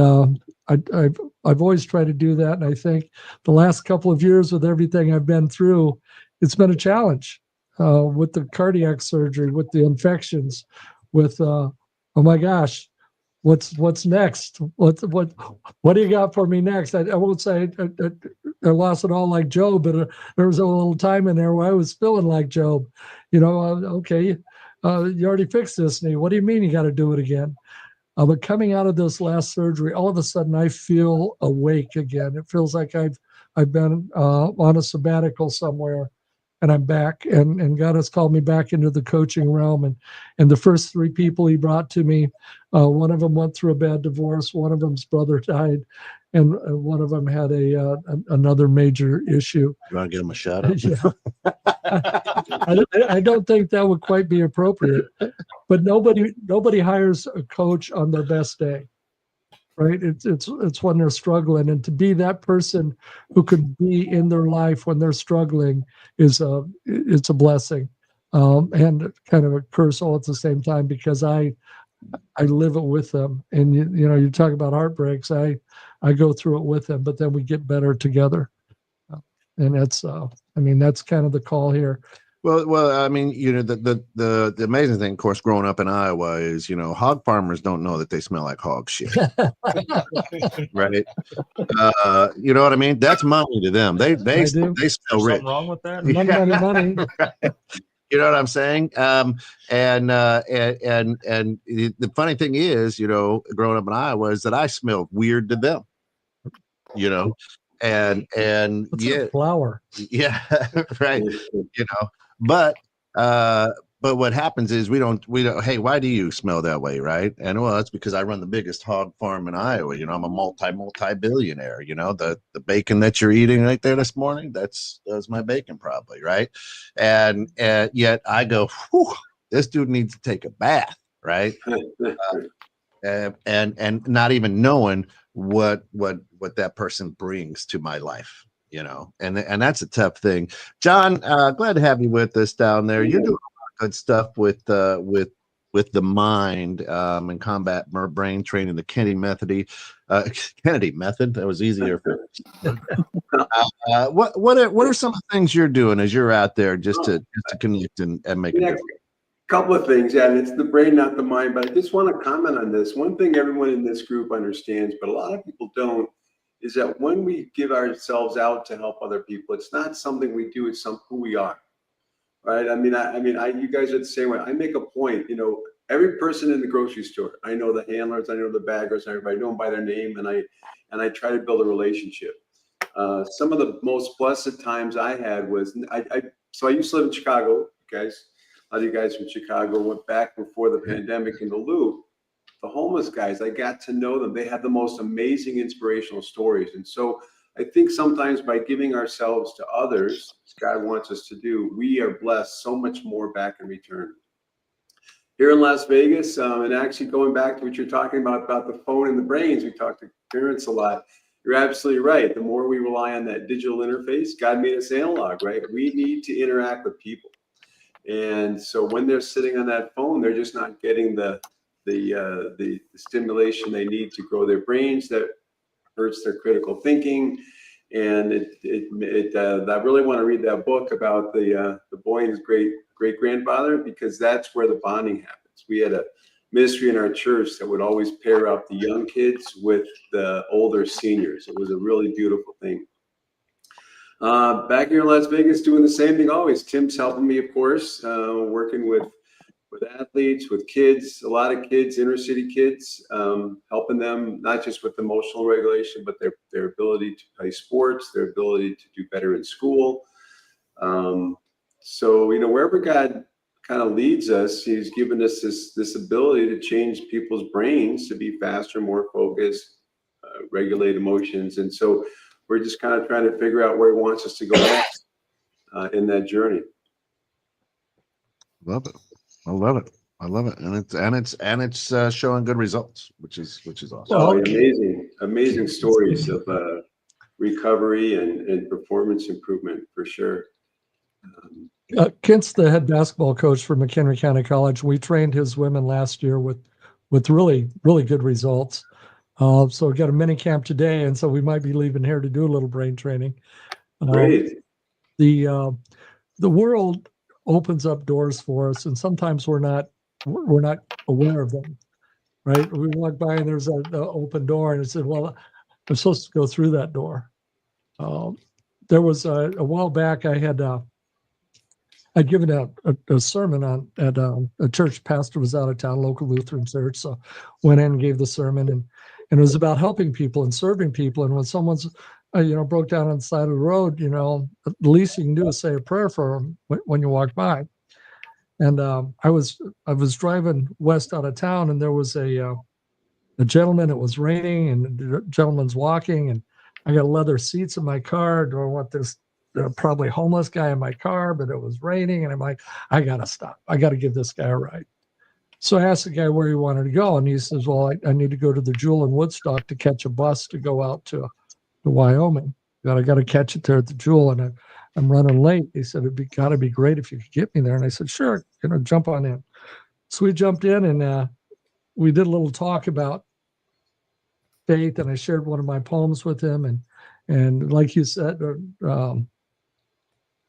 I've always tried to do that. And I think the last couple of years with everything I've been through, it's been a challenge with the cardiac surgery, with the infections, with, oh my gosh, what's next? What do you got for me next? I won't say I lost it all like Job, but there was a little time in there where I was feeling like Job. Okay, you already fixed this knee. What do you mean you got to do it again? But coming out of this last surgery, all of a sudden I feel awake again. It feels like I've been on a sabbatical somewhere, and I'm back. And God has called me back into the coaching realm. And the first three people He brought to me, one of them went through a bad divorce. One of them's brother died, and one of them had another major issue. You want to give him a shout out? Yeah. I don't think that would quite be appropriate, but nobody hires a coach on their best day, right? It's when they're struggling, and to be that person who could be in their life when they're struggling it's a blessing, and kind of a curse all at the same time, because I live it with them. And you talk about heartbreaks. I go through it with them, but then we get better together. And that's kind of the call here. Well, I mean, the amazing thing, of course, growing up in Iowa is, hog farmers don't know that they smell like hog shit, right? You know what I mean? That's money to them. They smell rich. Something wrong with that? Money. Right. You know what I'm saying? And the funny thing is, growing up in Iowa, is that I smelled weird to them. and What's yeah, a flower? yeah, right. But what happens is we don't, hey, why do you smell that way? Right. And well, that's because I run the biggest hog farm in Iowa. I'm a multi-billionaire. The bacon that you're eating right there this morning, that's my bacon probably. Right. And yet I go, whew, this dude needs to take a bath. Right. And not even knowing what that person brings to my life. And that's a tough thing. John, glad to have you with us down there. You're doing good stuff with the mind and combat brain training, the Kennedy method. Kennedy method, that was easier. What are some of the things you're doing as you're out there just to connect and make a difference? Couple of things, and it's the brain, not the mind. But I just want to comment on this. One thing everyone in this group understands, but a lot of people don't, is that when we give ourselves out to help other people, it's not something we do; it's who we are, right? I mean, you guys are the same way. I make a point. Every person in the grocery store, I know the handlers, I know the baggers, everybody, I know them by their name, and I try to build a relationship. Some of the most blessed times I had was so I used to live in Chicago, guys. A lot of you guys from Chicago went back before the pandemic in the Loop. The homeless guys, I got to know them. They had the most amazing inspirational stories. And so I think sometimes by giving ourselves to others, as God wants us to do, we are blessed so much more back in return. Here in Las Vegas, and actually going back to what you're talking about the phone and the brains, we talk to parents a lot. You're absolutely right. The more we rely on that digital interface, God made us analog, right? We need to interact with people. And so when they're sitting on that phone, they're just not getting the stimulation they need to grow their brains. That hurts their critical thinking. And I really want to read that book about the boy and his great grandfather, because that's where the bonding happens. We had a ministry in our church that would always pair up the young kids with the older seniors. It was a really beautiful thing. Back here in Las Vegas, doing the same thing always. Tim's helping me, of course, working with athletes, with kids, a lot of kids, inner city kids, helping them not just with emotional regulation, but their ability to play sports, their ability to do better in school. So wherever God kind of leads us, He's given us this ability to change people's brains to be faster, more focused, regulate emotions, and so we're just kind of trying to figure out where He wants us to go next in that journey. Love it. I love it. And it's showing good results, which is awesome. Oh, amazing stories of recovery and performance improvement for sure. Kent's the head basketball coach for McHenry County College. We trained his women last year with really, really good results. So we got a mini camp today, and so we might be leaving here to do a little brain training. Great. The world opens up doors for us, and sometimes we're not aware of them, right? We walk by and there's an open door, and it said, "Well, I'm supposed to go through that door." There was a while back I'd given a sermon at a church pastor was out of town, local Lutheran church, so went in and gave the sermon, and it was about helping people and serving people. And when someone's broke down on the side of the road, the least you can do is say a prayer for them when you walk by. And I was driving west out of town, and there was a gentleman. It was raining, and the gentleman's walking, and I got leather seats in my car. Do I want this probably homeless guy in my car? But it was raining, and I'm like, I gotta stop. I gotta give this guy a ride. So I asked the guy where he wanted to go, and he says, "Well, I need to go to the Jewel in Woodstock to catch a bus to go out to Wyoming. I got to catch it there at the Jewel, and I'm running late." He said, "It'd got to be great if you could get me there." And I said, "Sure, jump on in." So we jumped in, and we did a little talk about faith, and I shared one of my poems with him, and like you said,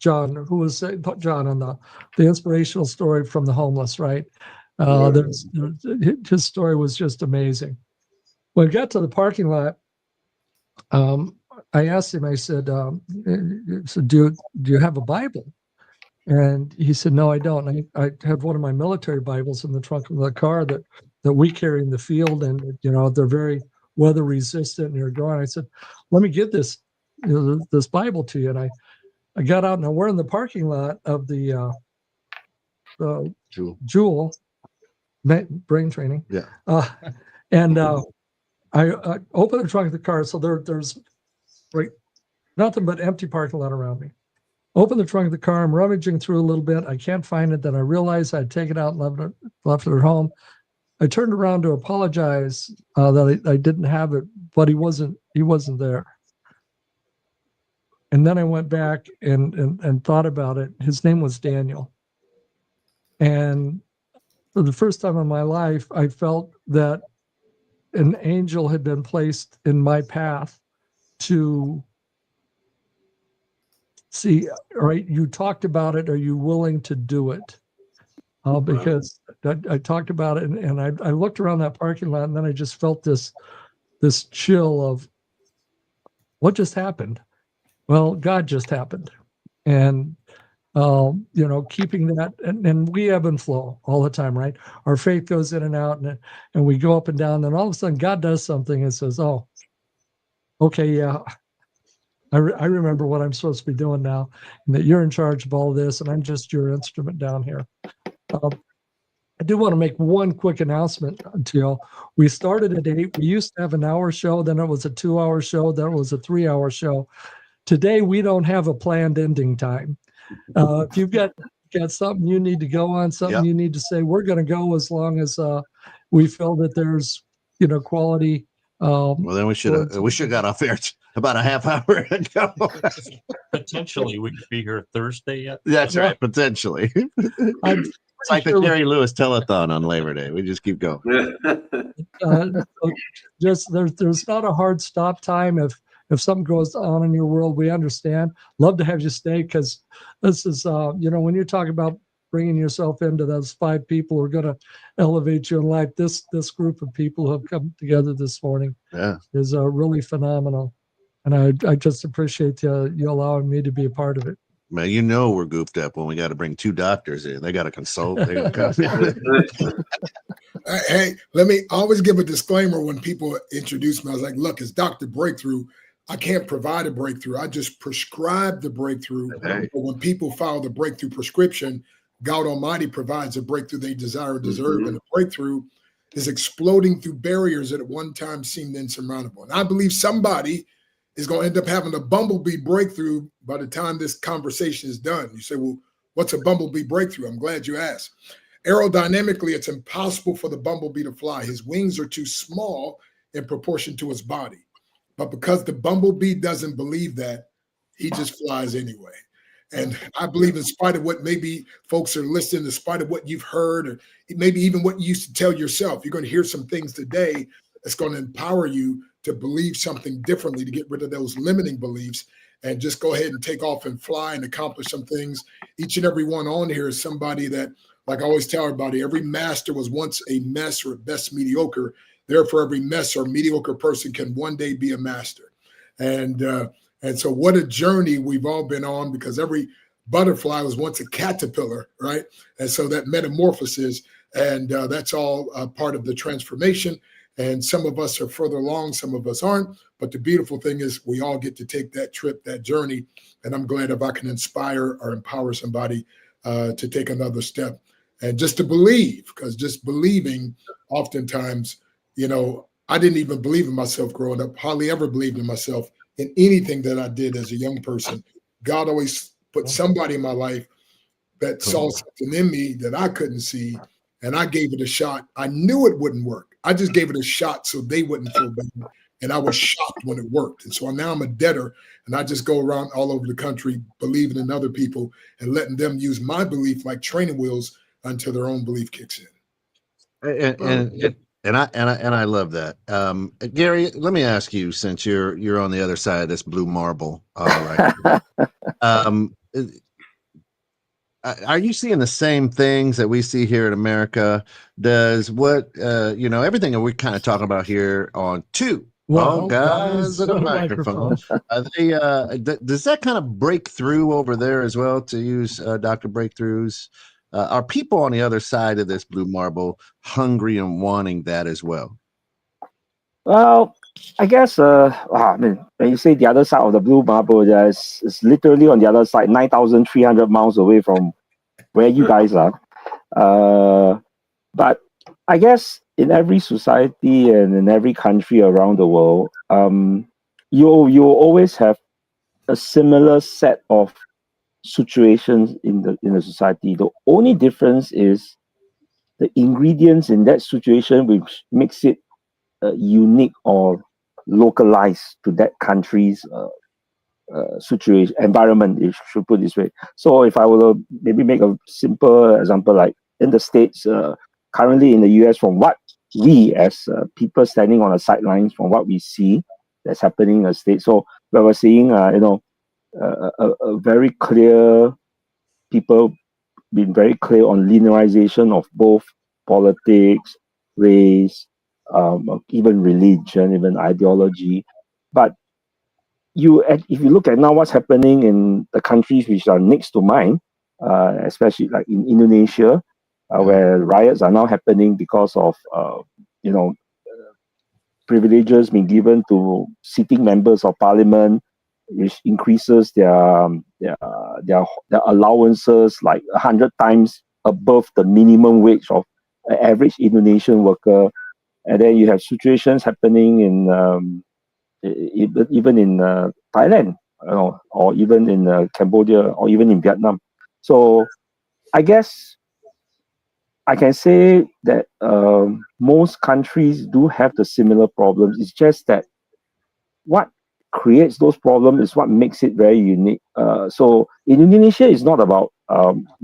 John, who was John on the inspirational story from the homeless, right? His story was just amazing. When I got to the parking lot, I asked him, I said, do you have a Bible? And he said, "No, I don't." And I have one of my military Bibles in the trunk of the car that we carry in the field, and they're very weather resistant and they're gone. I said, "Let me get this this Bible to you. And I got out and we're in the parking lot of the Jewel brain training. Yeah. And I opened the trunk of the car. So there's right, nothing but empty parking lot around me. Open the trunk of the car. I'm rummaging through a little bit. I can't find it. Then I realized I'd taken it out and left it at home. I turned around to apologize that I didn't have it, but he wasn't there. And then I went back and thought about it. His name was Daniel. And for the first time in my life, I felt that an angel had been placed in my path to see, all right, you talked about it. Are you willing to do it? Because I talked about it and I looked around that parking lot and then I just felt this chill of what just happened. Well, God just happened. And, keeping that, and we ebb and flow all the time, right? Our faith goes in and out and we go up and down. Then all of a sudden God does something and says, oh, okay, yeah. I remember what I'm supposed to be doing now, and that you're in charge of all of this, and I'm just your instrument down here. I do want to make one quick announcement to y'all. We started at 8. We used to have an hour show, then it was a 2-hour show, then it was a 3-hour show. Today, we don't have a planned ending time. If you've got something you need to go on, something you need to say, we're going to go as long as we feel that there's quality. Well, then we should have got off air about a half hour ago. Potentially, we could be here Thursday yet. That's right. Potentially. It's like the Jerry Lewis telethon on Labor Day. We just keep going. There's not a hard stop time. If something goes on in your world, we understand. Love to have you stay because this is, when you talk about bringing yourself into those 5 people who are going to elevate you in life, this group of people who have come together this morning is really phenomenal. And I just appreciate you allowing me to be a part of it. Man, we're goofed up when we got to bring 2 doctors in. They got to consult. Hey, let me always give a disclaimer when people introduce me. I was like, look, it's Dr. Breakthrough. I can't provide a breakthrough. I just prescribe the breakthrough. But when people file the breakthrough prescription, God Almighty provides a breakthrough they desire or deserve. And a breakthrough is exploding through barriers that at one time seemed insurmountable. And I believe somebody is going to end up having a bumblebee breakthrough by the time this conversation is done. You say, well, what's a bumblebee breakthrough? I'm glad you asked. Aerodynamically, it's impossible for the bumblebee to fly. His wings are too small in proportion to his body. But because the bumblebee doesn't believe that, he just flies anyway. And I believe in spite of what maybe folks are listening, in spite of what you've heard, or maybe even what you used to tell yourself, you're going to hear some things today that's going to empower you to believe something differently, to get rid of those limiting beliefs and just go ahead and take off and fly and accomplish some things. Each and every one on here is somebody that, like I always tell everybody, every master was once a mess or at best mediocre. Therefore, every mess or mediocre person can one day be a master. And so what a journey we've all been on, because every butterfly was once a caterpillar, right? And so that metamorphosis, and that's all part of the transformation. And some of us are further along, some of us aren't. But the beautiful thing is we all get to take that trip, that journey. And I'm glad if I can inspire or empower somebody to take another step and just to believe, because just believing oftentimes, I didn't even believe in myself growing up, hardly ever believed in myself in anything that I did as a young person. God always put somebody in my life that saw something in me that I couldn't see, and I gave it a shot. I knew it wouldn't work. I just gave it a shot so they wouldn't feel bad, and I was shocked when it worked. And so now I'm a debtor, and I just go around all over the country believing in other people and letting them use my belief like training wheels until their own belief kicks in. And I love that. Gary, let me ask you, since you're on the other side of this blue marble, right? Are you seeing the same things that we see here in America? Does everything that we're kind of talking about here on guys with a microphone? Does that kind of break through over there as well, to use Dr. Breakthroughs? Are people on the other side of this blue marble hungry and wanting that as well? Well, I guess, I mean, when you say the other side of the blue marble, it's literally on the other side, 9,300 miles away from where you guys are. But I guess in every society and in every country around the world, you always have a similar set of situations in the society. The only difference is the ingredients in that situation, which makes it unique or localized to that country's situation, environment, if you should put it this way. So if I were to maybe make a simple example, like in the States, currently in the US, from what we as people standing on the sidelines, from what we see that's happening in the States, so where we're seeing, a very clear, people being very clear on linearization of both politics, race, even religion, even ideology. But if you look at now what's happening in the countries which are next to mine, especially like in Indonesia, where riots are now happening because of privileges being given to sitting members of parliament, which increases their allowances like 100 times above the minimum wage of an average Indonesian worker. And then you have situations happening in even in Thailand, or even in Cambodia, or even in Vietnam. So I guess I can say that most countries do have the similar problems. It's just that what creates those problems is what makes it very unique. So in Indonesia, it's not about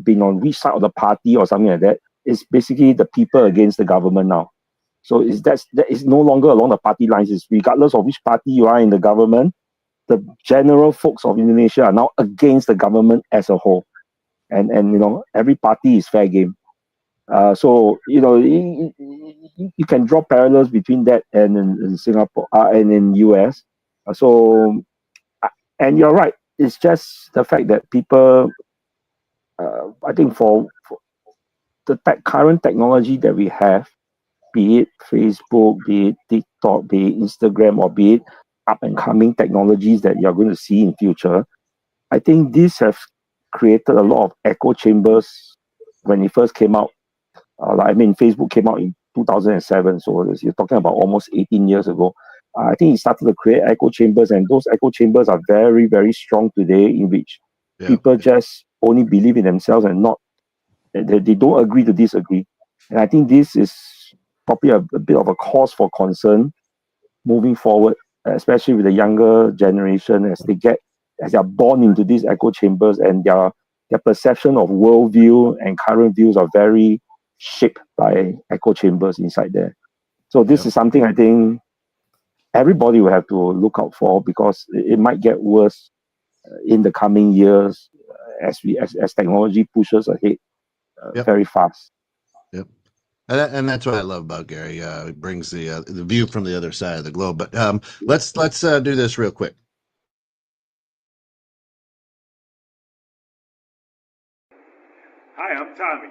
being on which side of the party or something like that. It's basically the people against the government now. So that is no longer along the party lines. It's regardless of which party you are in the government, the general folks of Indonesia are now against the government as a whole. And every party is fair game. So you can draw parallels between that and in Singapore and in US. And you're right. It's just the fact that people, I think for the current technology that we have, be it Facebook, be it TikTok, be it Instagram, or be it up and coming technologies that you're going to see in future, I think these have created a lot of echo chambers when it first came out. Facebook came out in 2007, so you're talking about almost 18 years ago. I think it started to create echo chambers, and those echo chambers are very, very strong today, in which people just only believe in themselves and they don't agree to disagree. And I think this is probably a bit of a cause for concern moving forward, especially with the younger generation, as they are born into these echo chambers, and their perception of worldview and current views are very shaped by echo chambers inside there. So this is something I think everybody will have to look out for, because it might get worse in the coming years as technology pushes ahead very fast. Yep. And that's what I love about Gary. It brings the view from the other side of the globe. But let's do this real quick. Hi, I'm Tommy.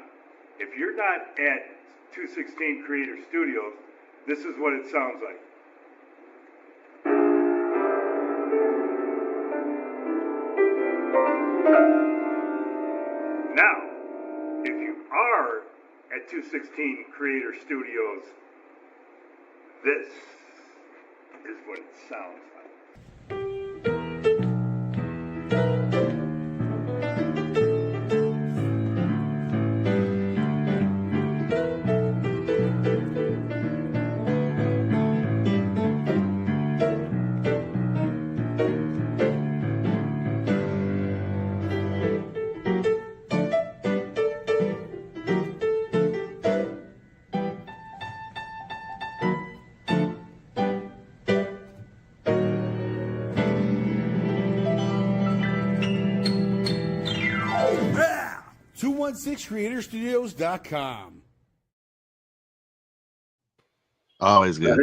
If you're not at 216 Creator Studios, this is what it sounds like. Now, if you are at 216 Creator Studios, this is what it sounds like. Yeah! 216creatorstudios.com. Always good.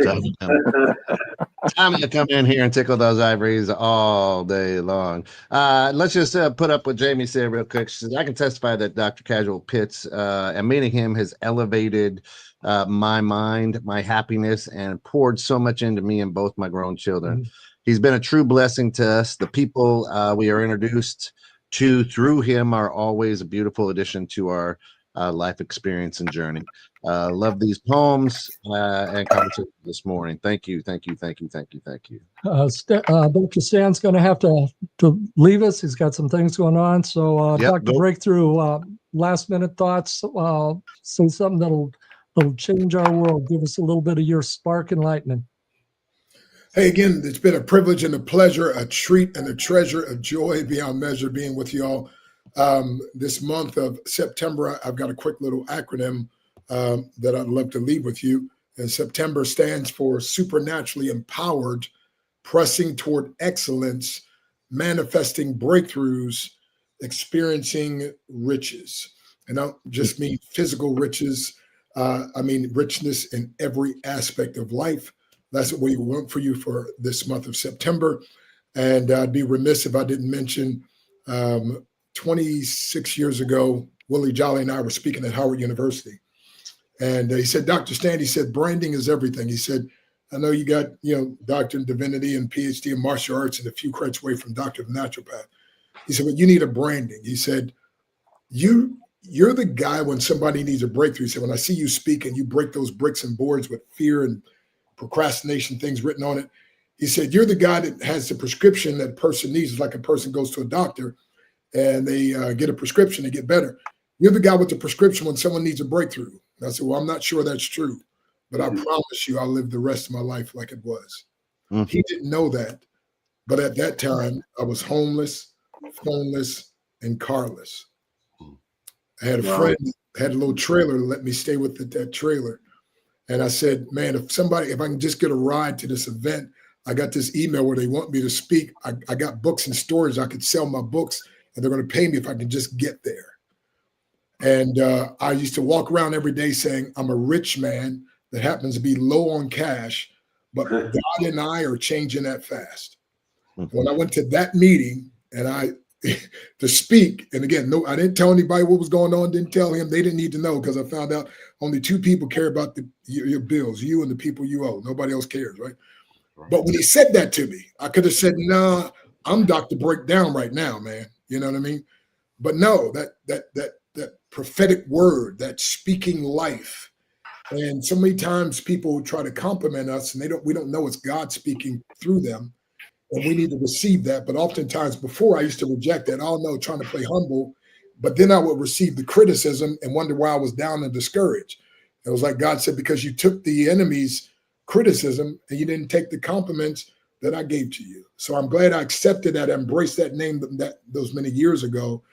Time to come in here and tickle those ivories all day long. Let's just put up what Jamie said real quick. She says, I can testify that Dr. Casual Pitts and meeting him has elevated my mind, my happiness, and poured so much into me and both my grown children. He's been a true blessing to us. The people we are introduced to through him are always a beautiful addition to our life experience and journey. Love these poems and conversation this morning. Thank you. Dr. Stan's going to have to leave us. He's got some things going on. So, Dr. Breakthrough, last minute thoughts. Say something that'll change our world. Give us a little bit of your spark and lightning. Hey, again, it's been a privilege and a pleasure, a treat and a treasure, a joy beyond measure being with y'all. This month of September, I've got a quick little acronym that I'd love to leave with you. And September stands for supernaturally empowered, pressing toward excellence, manifesting breakthroughs, experiencing riches. And I don't just mean physical riches. I mean richness in every aspect of life. That's what we want for you for this month of September. And I'd be remiss if I didn't mention 26 years ago, Willie Jolly and I were speaking at Howard University. And he said, Dr. Stan, he said, branding is everything. He said, I know you got, Doctor in Divinity and PhD in martial arts and a few credits away from Doctor of Naturopath. He said, but you need a branding. He said, you're the guy when somebody needs a breakthrough. He said, when I see you speak and you break those bricks and boards with fear and procrastination things written on it. He said, you're the guy that has the prescription that a person needs. It's like a person goes to a doctor and they get a prescription to get better. You're the guy with the prescription when someone needs a breakthrough. And I said, well, I'm not sure that's true, but I promise you I'll live the rest of my life like it was. He didn't know that. But at that time, I was homeless, phoneless, and carless. I had a friend that had a little trailer to let me stay with that trailer. And I said, man, if I can just get a ride to this event, I got this email where they want me to speak. I got books in storage. I could sell my books and they're going to pay me if I can just get there. And I used to walk around every day saying, I'm a rich man that happens to be low on cash, but God and I are changing that fast. When I went to that meeting and to speak, and again, I didn't tell anybody what was going on, didn't tell him. They didn't need to know because I found out only two people care about your bills, you and the people you owe. Nobody else cares, right? But when he said that to me, I could have said, nah, I'm Dr. Breakdown right now, man. You know what I mean? But no, that prophetic word, that speaking life. And so many times people try to compliment us and we don't know it's God speaking through them. And we need to receive that. But oftentimes before I used to reject that, oh no, trying to play humble. But then I would receive the criticism and wonder why I was down and discouraged. It was like God said, because you took the enemy's criticism and you didn't take the compliments that I gave to you. So I'm glad I accepted that, embraced that name those many years ago.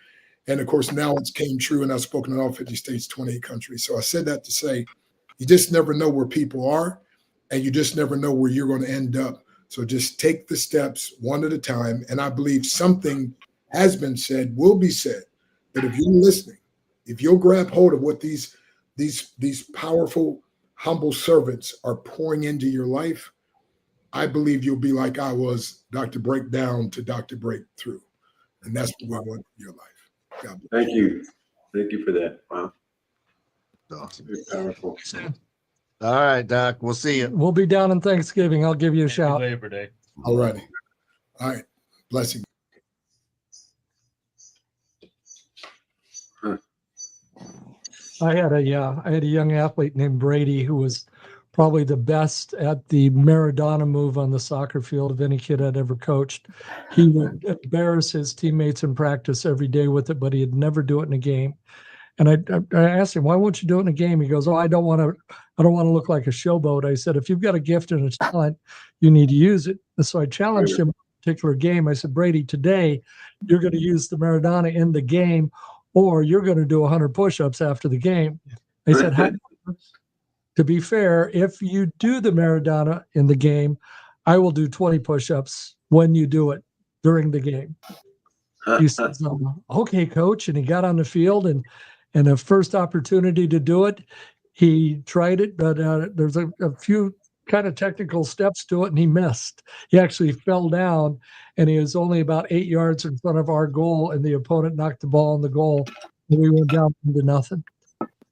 And of course, now it's came true and I've spoken in all 50 states, 28 countries. So I said that to say, you just never know where people are and you just never know where you're going to end up. So just take the steps one at a time. And I believe something has been said, will be said, that if you're listening, if you'll grab hold of what these powerful, humble servants are pouring into your life, I believe you'll be like I was, Dr. Breakdown to Dr. Breakthrough. And that's what we want in your life. God bless. Thank you. Thank you for that. Wow. Awesome. Very powerful. All right, Doc. We'll see you. We'll be down on Thanksgiving. I'll give you a shout. Labor Day. All righty. All right. Blessing. I had a young athlete named Brady who was probably the best at the Maradona move on the soccer field of any kid I'd ever coached. He would embarrass his teammates in practice every day with it, but he'd never do it in a game. And I asked him, why won't you do it in a game? He goes, oh, I don't want to look like a showboat. I said, if you've got a gift and a talent, you need to use it. And so I challenged him in a particular game. I said, Brady, today you're going to use the Maradona in the game, or you're going to do 100 push-ups after the game. I said, to be fair, if you do the Maradona in the game, I will do 20 push-ups when you do it during the game. He says, okay, coach. And he got on the field and the first opportunity to do it, he tried it, but there's a few kind of technical steps to it, and he missed. He actually fell down, and he was only about 8 yards in front of our goal, and the opponent knocked the ball on the goal, and we went down to nothing.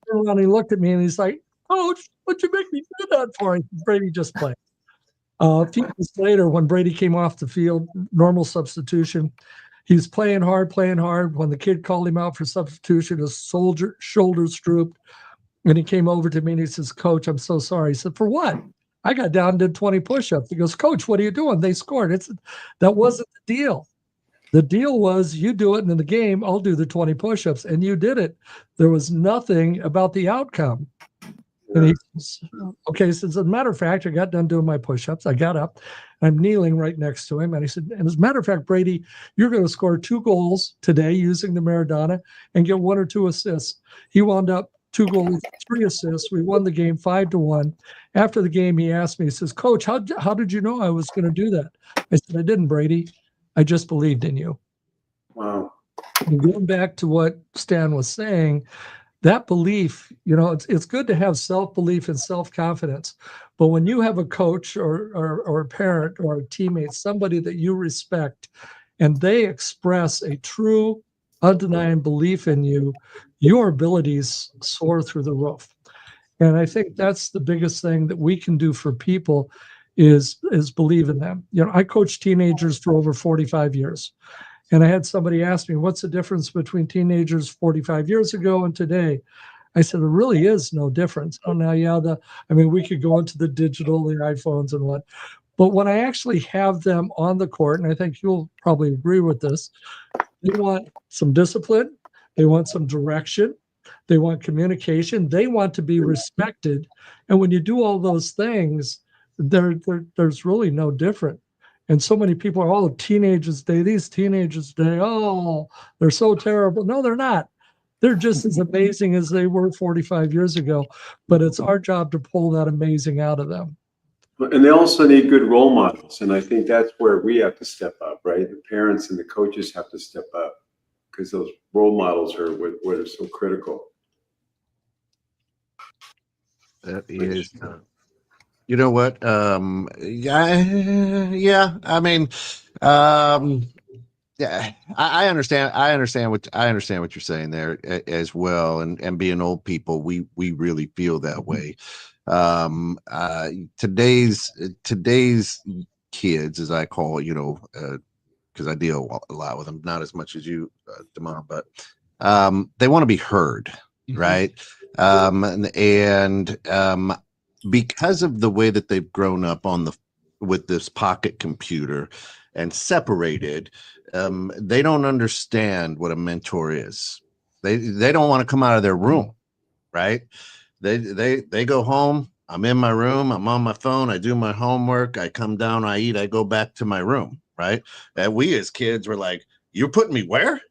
And he looked at me, and he's like, Coach, what'd you make me do that for? Brady just played. A few minutes later, when Brady came off the field, normal substitution, he was playing hard. When the kid called him out for substitution, his shoulders drooped, and he came over to me and he says, Coach, I'm so sorry. He said, for what? I got down and did 20 push-ups. He goes, Coach, what are you doing? They scored. That wasn't the deal. The deal was you do it, and in the game, I'll do the 20 push-ups, and you did it. There was nothing about the outcome. And he says, okay, so as a matter of fact, I got done doing my push-ups. I got up. I'm kneeling right next to him. And he said, and as a matter of fact, Brady, you're going to score 2 goals today using the Maradona and get 1 or 2 assists. He wound up 2 goals, 3 assists. We won the game 5-1. After the game, he asked me, he says, Coach, how did you know I was going to do that? I said, I didn't, Brady. I just believed in you. Wow. And going back to what Stan was saying, that belief, it's good to have self-belief and self-confidence. But when you have a coach or a parent or a teammate, somebody that you respect, and they express a true, undeniable belief in you, your abilities soar through the roof. And I think that's the biggest thing that we can do for people is believe in them. I coached teenagers for over 45 years. And I had somebody ask me, what's the difference between teenagers 45 years ago and today? I said, there really is no difference. Oh, now, we could go into the digital, the iPhones and what. But when I actually have them on the court, and I think you'll probably agree with this, they want some discipline. They want some direction. They want communication. They want to be respected. And when you do all those things, there's really no different. And so many people are, these teenagers today, they're so terrible. No, they're not. They're just as amazing as they were 45 years ago. But it's our job to pull that amazing out of them. And they also need good role models. And I think that's where we have to step up, right? The parents and the coaches have to step up because those role models are what are so critical. That is... You know what? Yeah. I mean, yeah. I understand. I understand what you're saying there as well. And being old people, we really feel that way. Today's kids, as I call, because I deal a lot with them, not as much as you, Damon, but they want to be heard, right? Because of the way that they've grown up with this pocket computer and separated, they don't understand what a mentor is. They don't want to come out of their room, right? They go home. I'm in my room. I'm on my phone. I do my homework. I come down. I eat. I go back to my room, right? And we as kids were like, "You're putting me where?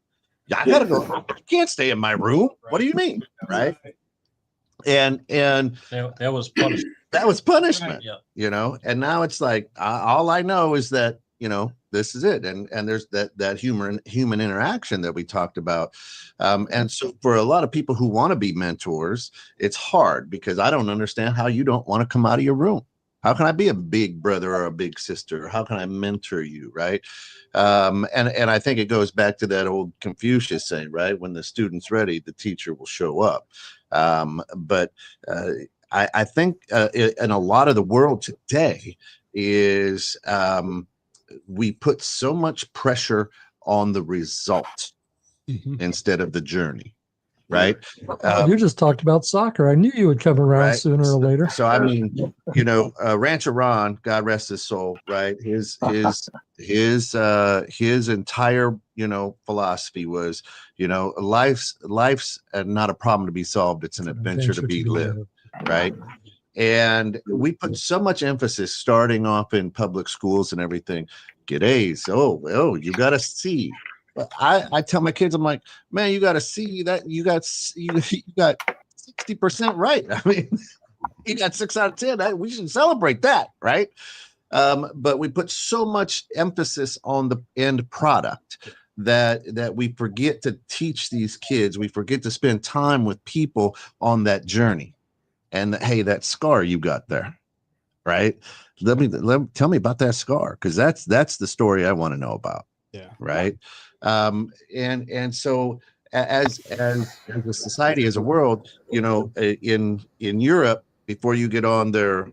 I gotta go. I can't stay in my room. What do you mean, right?" And that was punishment. That was punishment, yeah. And now it's like all I know is that this is it, and there's that human interaction that we talked about, and so for a lot of people who want to be mentors, it's hard because I don't understand how you don't want to come out of your room. How can I be a big brother or a big sister? How can I mentor you, right? And I think it goes back to that old Confucius saying, right? When the student's ready, the teacher will show up. But I think in a lot of the world today is we put so much pressure on the result instead of the journey. Right. You just talked about soccer. I knew you would come around sooner or later. So, I mean, Rancher Ron, God rest his soul, right? His entire, philosophy was, life's not a problem to be solved. It's an adventure to be lived. Right. And we put so much emphasis starting off in public schools and everything. Get A's. Oh, you got a C. I tell my kids, I'm like, man, you got to see that you got 60% right. I mean, you got 6 out of 10. We should celebrate that, right? But we put so much emphasis on the end product that we forget to teach these kids. We forget to spend time with people on that journey. And hey, that scar you got there, right? Tell me about that scar, because that's the story I want to know about. Yeah. Right. And so as a society, as a world, you know, in Europe, before you get on their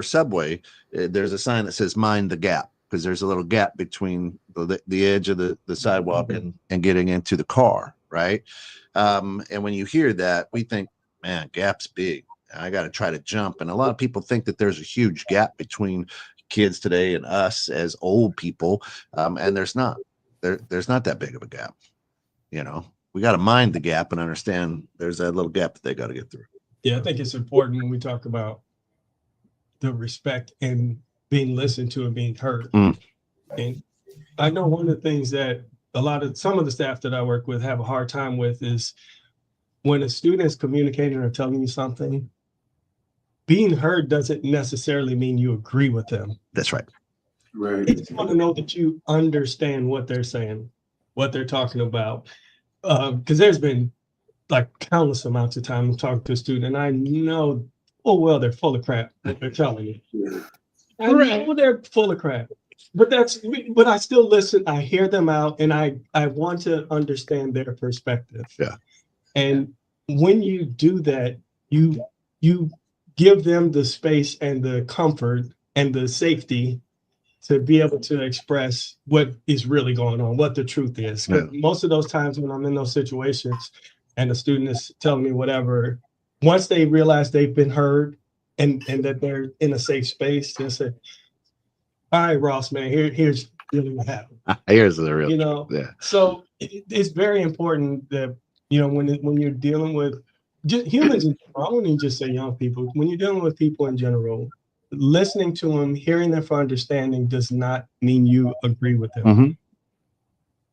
subway, there's a sign that says "Mind the gap," because there's a little gap between the edge of the sidewalk and getting into the car, right? And when you hear that, we think, man, gap's big. I got to try to jump. And a lot of people think that there's a huge gap between kids today and us as old people, and there's not. There's not that big of a gap. You know, we got to mind the gap and understand there's that little gap that they got to get through. Yeah, I think it's important when we talk about the respect and being listened to and being heard. And I know one of the things that some of the staff that I work with have a hard time with is when a student is communicating or telling you something, being heard doesn't necessarily mean you agree with them. That's right. Right. They just want to know that you understand what they're saying, what they're talking about. Because there's been like countless amounts of time talking to a student, and I know, oh, well, they're full of crap that they're telling you. Yeah. I know they're full of crap. But I still listen. I hear them out, and I want to understand their perspective. Yeah. And when you do that, you give them the space and the comfort and the safety to be able to express what is really going on, what the truth is. Yeah. Most of those times when I'm in those situations and the student is telling me whatever, once they realize they've been heard and that they're in a safe space, they say, all right, Ross, man, here's really what happened. Here's the real, you know. Yeah. So it's very important that, you know, when you're dealing with just humans, I wouldn't just say young people. When you're dealing with people in general, listening to them, hearing them for understanding does not mean you agree with them. Mm-hmm.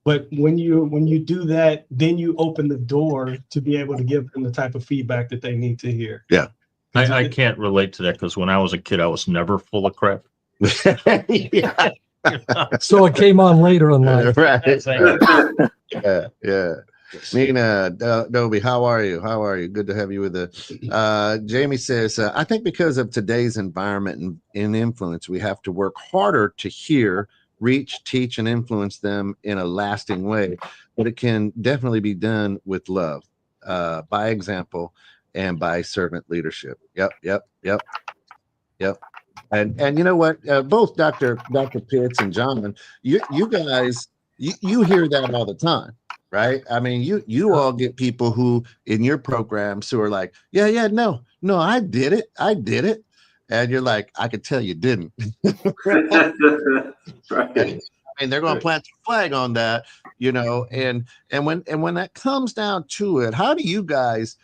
But when you do that, then you open the door to be able to give them the type of feedback that they need to hear. Yeah. I can't relate to that because when I was a kid, I was never full of crap. Yeah. So it came on later in life. Right. Yeah. Nina Dobie, how are you? Good to have you with us. Jamie says, I think because of today's environment and influence, we have to work harder to hear, reach, teach, and influence them in a lasting way. But it can definitely be done with love, by example, and by servant leadership. Yep. And you know what? Both Dr. Pitts and John, you guys, you hear that all the time. Right. I mean, you all get people who in your programs who are like, no, I did it. And you're like, I could tell you didn't. Right. I mean, they're going to plant the flag on that, you know, and when that comes down to it, how do you guys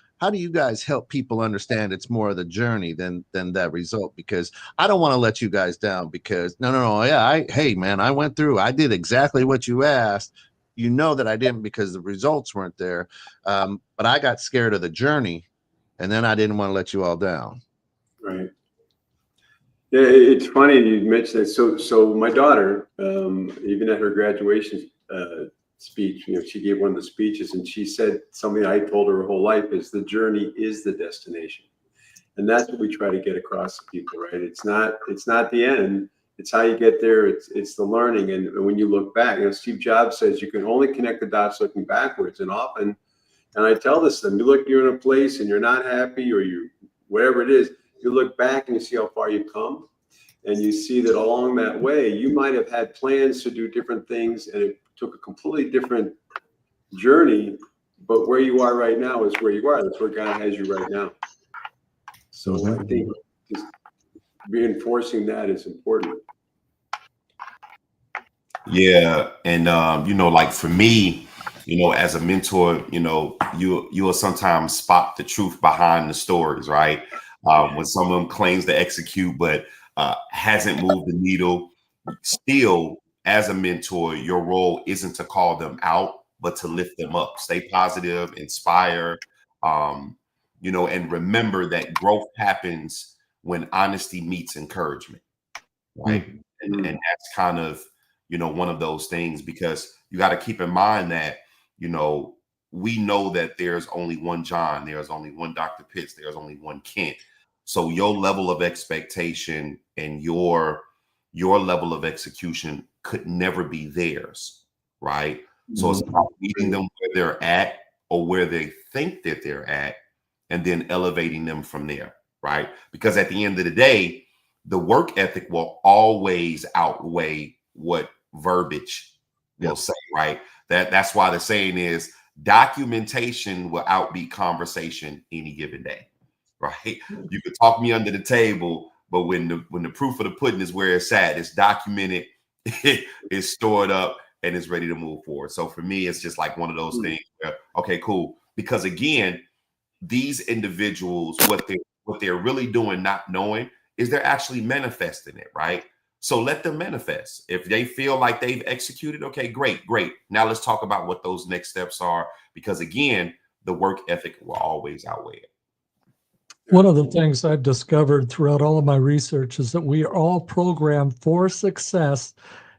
help people understand it's more of the journey than that result? Because I don't want to let you guys down because no. Yeah. Hey man, I went through, I did exactly what you asked. You know that I didn't because the results weren't there. But I got scared of the journey and then I didn't want to let you all down. Right. Yeah, it's funny you mentioned that. So my daughter, even at her graduation speech, you know, she gave one of the speeches and she said something I told her whole life is the journey is the destination. And that's what we try to get across to people, right? It's not the end. It's how you get there. It's the learning. And when you look back, you know, Steve Jobs says you can only connect the dots looking backwards. And often, and I tell this to them, you're in a place and you're not happy or you, whatever it is, you look back and you see how far you've come. And you see that along that way, you might have had plans to do different things and it took a completely different journey. But where you are right now is where you are. That's where God has you right now. So I think just reinforcing that is important. Yeah. And, you know, like for me, you know, as a mentor, you know, you will sometimes spot the truth behind the stories, right? When someone claims to execute, but hasn't moved the needle. Still, as a mentor, your role isn't to call them out, but to lift them up, stay positive, inspire, you know, and remember that growth happens when honesty meets encouragement, right? And that's kind of, you know, one of those things, because you got to keep in mind that, you know, we know that there's only one John, there's only one Dr. Pitts, there's only one Kent. So your level of expectation and your level of execution could never be theirs, right? So it's about meeting them where they're at or where they think that they're at, and then elevating them from there, right? Because at the end of the day, the work ethic will always outweigh what verbiage will say, right? That's why the saying is documentation will outbeat conversation any given day, right? You could talk me under the table, but when the proof of the pudding is where it's at, it's documented, it's stored up, and it's ready to move forward. So for me, it's just like one of those things where, okay, cool. Because again, these individuals, what they're really doing, not knowing, is they're actually manifesting it, right? So let them manifest. If they feel like they've executed, okay, great. Now let's talk about what those next steps are, because again, the work ethic will always outweigh it. One of the things I've discovered throughout all of my research is that we are all programmed for success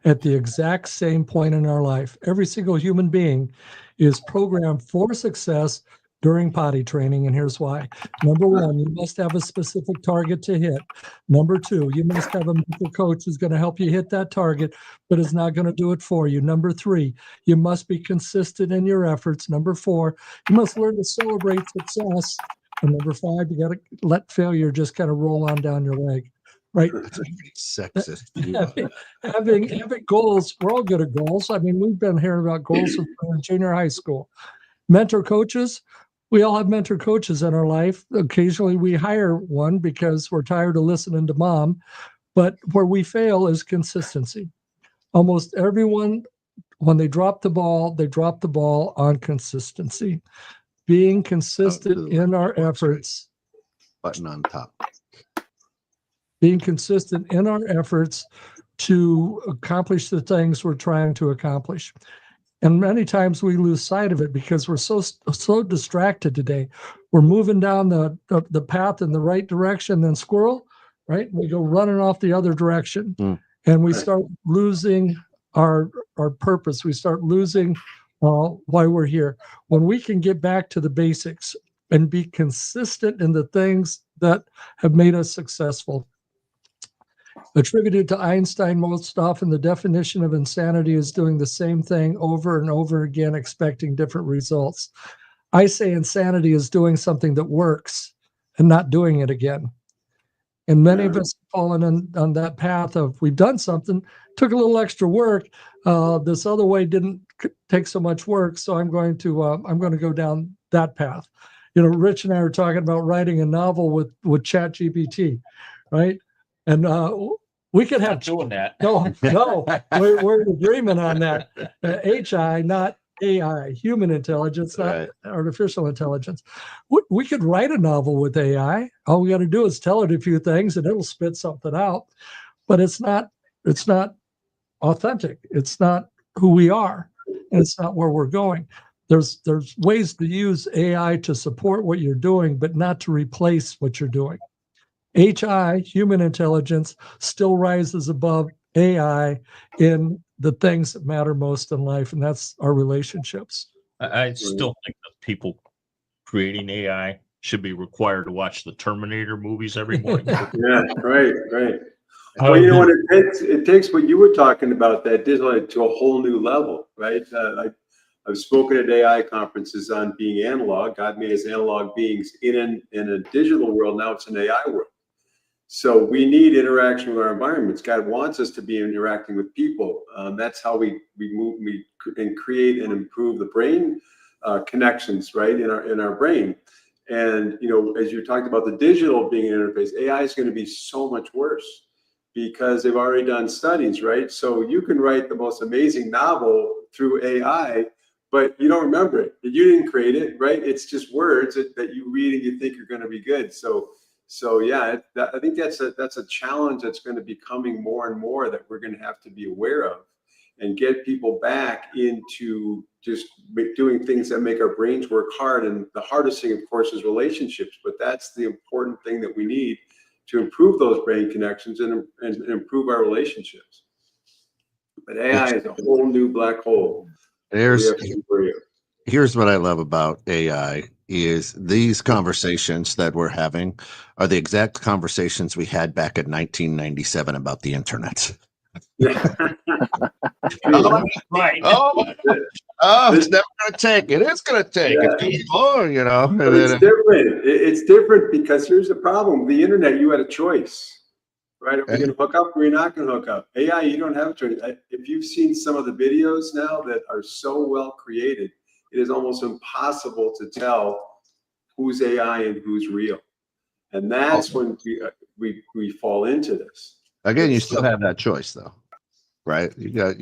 at the exact same point in our life. Every single human being is programmed for success during potty training, and here's why. Number one, you must have a specific target to hit. Number two, you must have a mental coach who's going to help you hit that target, but is not going to do it for you. Number three, you must be consistent in your efforts. Number four, you must learn to celebrate success. And number five, you got to let failure just kind of roll on down your leg, right? Sexist. Having goals, we're all good at goals. I mean, we've been hearing about goals since we were in junior high school. Mentor coaches, we all have mentor coaches in our life. Occasionally we hire one because we're tired of listening to mom, but where we fail is consistency. Almost everyone, when they drop the ball on consistency. Being consistent in our efforts. Button on top. Being consistent in our efforts to accomplish the things we're trying to accomplish. And many times we lose sight of it because we're so distracted today. We're moving down the path in the right direction, then squirrel, right? We go running off the other direction, and we start losing our purpose. We start losing why we're here. When we can get back to the basics and be consistent in the things that have made us successful. Attributed to Einstein most often, the definition of insanity is doing the same thing over and over again, expecting different results. I say insanity is doing something that works and not doing it again. And many of us have fallen on that path of, we've done something, took a little extra work. This other way didn't take so much work, so I'm going to go down that path. You know, Rich and I were talking about writing a novel with ChatGPT, right? And we could have doing that. No, we're in agreement on that. HI, not AI, human intelligence, not artificial intelligence. We could write a novel with AI. All we got to do is tell it a few things, and it'll spit something out. But it's not authentic. It's not who we are, and it's not where we're going. There's ways to use AI to support what you're doing, but not to replace what you're doing. HI, human intelligence, still rises above AI in the things that matter most in life, and that's our relationships. I still think that people creating AI should be required to watch the Terminator movies every morning. Yeah, right. Well, you know what it takes what you were talking about, that digital, to a whole new level, right? I've spoken at AI conferences on being analog. God made us analog beings in a digital world. Now it's an AI world. So we need interaction with our environments. God wants us to be interacting with people. That's how we move, and create and improve the brain connections, right, in our brain. And you know, as you talked about the digital being an interface, AI is going to be so much worse because they've already done studies, right? So you can write the most amazing novel through AI, but you don't remember it. You didn't create it, right? It's just words that you read and you think are going to be good. So yeah, I think that's a challenge that's going to be coming more and more, that we're going to have to be aware of and get people back into just doing things that make our brains work hard. And the hardest thing, of course, is relationships, but that's the important thing that we need to improve those brain connections and improve our relationships. But AI is a whole new black hole. Here's what I love about AI is these conversations that we're having are the exact conversations we had back in 1997 about the internet. Right. It's never going to take. It is going to take. Yeah. It's too long, you know. But it's different. It's different because here's the problem. The internet, you had a choice, right? Are we going to hook up or are we not going to hook up? AI, you don't have a choice. If you've seen some of the videos now that are so well created, it is almost impossible to tell who's AI and who's real. And that's when we fall into this. Again, you still have that choice, though, right? You got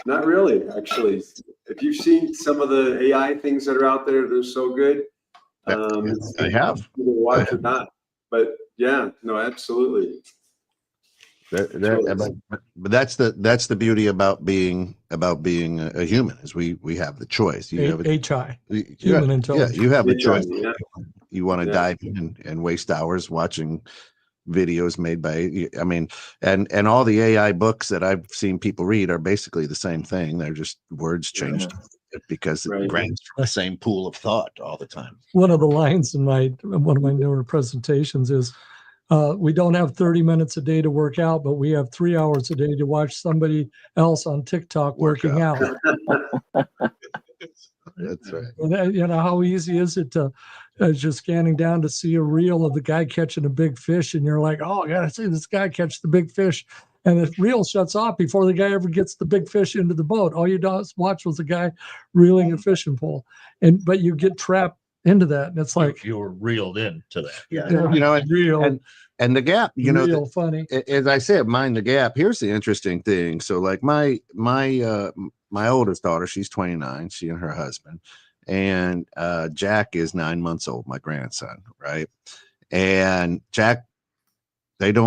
not really. Actually, if you've seen some of the AI things that are out there, they're so good. I have. Either watch or not, but yeah, no, absolutely. But that's the beauty about being a human is we have the choice. You have human intelligence. Yeah, you have the choice. Yeah. You want to dive in and waste hours watching videos made by, I mean, and all the AI books that I've seen people read are basically the same thing. They're just words changed because it grants from the same pool of thought all the time. One of the lines in one of my newer presentations is, we don't have 30 minutes a day to work out, but we have 3 hours a day to watch somebody else on TikTok working out. That's right. You know, how easy is it to just scanning down to see a reel of the guy catching a big fish, and you're like, oh, I gotta see this guy catch the big fish, and the reel shuts off before the guy ever gets the big fish into the boat. All you watch was the guy reeling a fishing pole, but you get trapped into that, and it's like you were reeled into that. Yeah, you know, and the gap, you know, real funny. As I said, mind the gap. Here's the interesting thing. So, like my oldest daughter, she's 29. She and her husband, and Jack is 9 months old. My grandson, right? And Jack, they're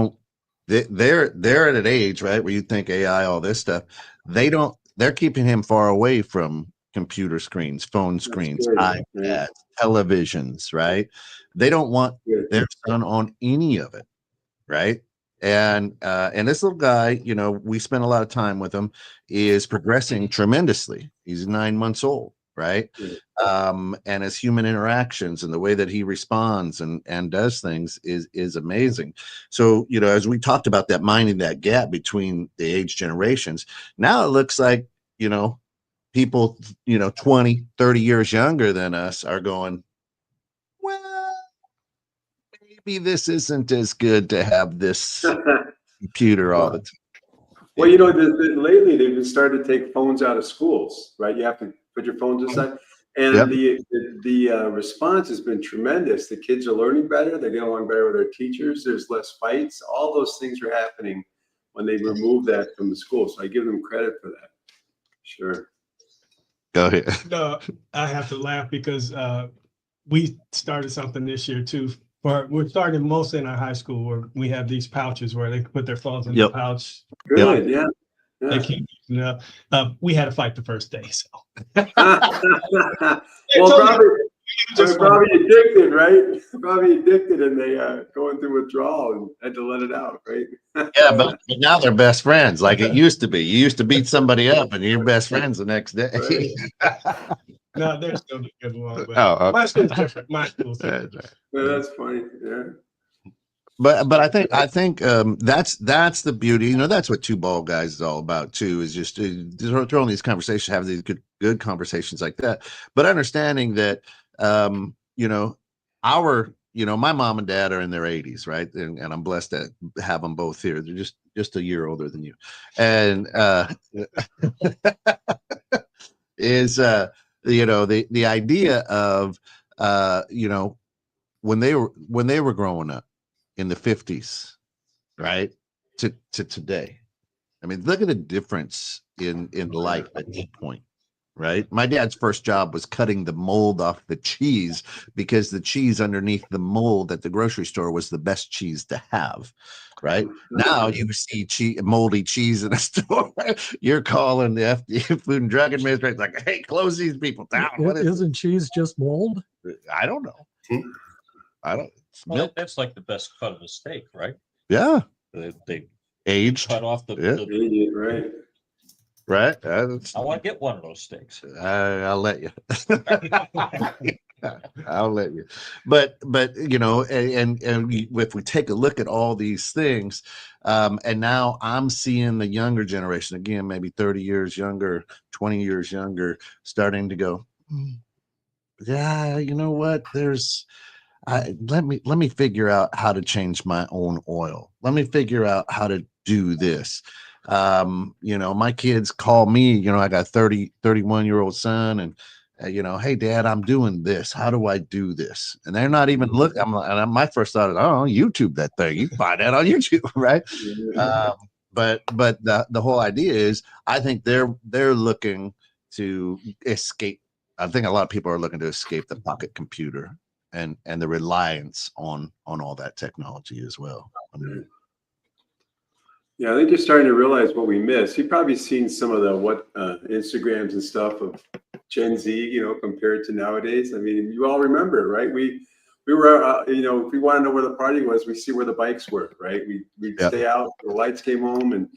at an age, right, where you think AI, all this stuff. They're keeping him far away from computer screens, phone screens, iPads, televisions, right? They don't want their son on any of it, right? And this little guy, you know, we spent a lot of time with him, is progressing tremendously. He's 9 months old, right? And his human interactions and the way that he responds and does things is amazing. So, you know, as we talked about that, minding that gap between the age generations, now it looks like, you know, people, you know, 20, 30 years younger than us are going, well, maybe this isn't as good to have this computer all the time. Well, you know, lately they've been starting to take phones out of schools, right? You have to put your phones aside. And the response has been tremendous. The kids are learning better. They get along better with their teachers. There's less fights. All those things are happening when they remove that from the school. So I give them credit for that. Sure. Go ahead. No, I have to laugh because we started something this year too. We're starting mostly in our high school where we have these pouches where they put their phones in the pouch. Good, yeah. They keep using it up. We had a fight the first day, so. Well, probably addicted, right? Probably addicted, and they going through withdrawal and had to let it out, right? Yeah, but now they're best friends like it used to be. You used to beat somebody up, and you're best friends the next day. No, they're still good along. My school's different. My school's different. Yeah, that's funny. Yeah. But I think that's the beauty. You know, that's what Two Bald Guys is all about too. Is just throwing these conversations, having these good conversations like that. But understanding that, you know, my mom and dad are in their 80s, right? And I'm blessed to have them both here. They're just a year older than you, and is you know, the idea of you know, when they were growing up in the 50s, right, to today. I mean, look at the difference in life at that point, right? My dad's first job was cutting the mold off the cheese because the cheese underneath the mold at the grocery store was the best cheese to have, right? Now you see moldy cheese in a store, you're calling the FDA, Food and Drug Administration, like, hey, close these people down. Isn't cheese just mold? I don't know. I don't. Well, that's like the best cut of a steak, right? Yeah. They aged. Cut off the right. Right. I want to get one of those steaks. I'll let you. I'll let you. But you know, if we take a look at all these things, and now I'm seeing the younger generation again, maybe 30 years younger, 20 years younger, starting to go, yeah, you know what? Let me figure out how to change my own oil. Let me figure out how to do this. You know, my kids call me, you know, I got 31-year-old son, and you know, hey dad, I'm doing this. How do I do this? And they're not even looking. My first thought is, oh, YouTube that thing. You find that on YouTube, right? But the whole idea is, I think they're looking to escape. I think a lot of people are looking to escape the pocket computer and the reliance on all that technology as well. I mean, yeah, I think you're starting to realize what we miss. You've probably seen some of the Instagrams and stuff of Gen Z, you know, compared to nowadays. I mean, you all remember, right? We were, you know, if we want to know where the party was, we see where the bikes were, right? We'd stay out, the lights came home, and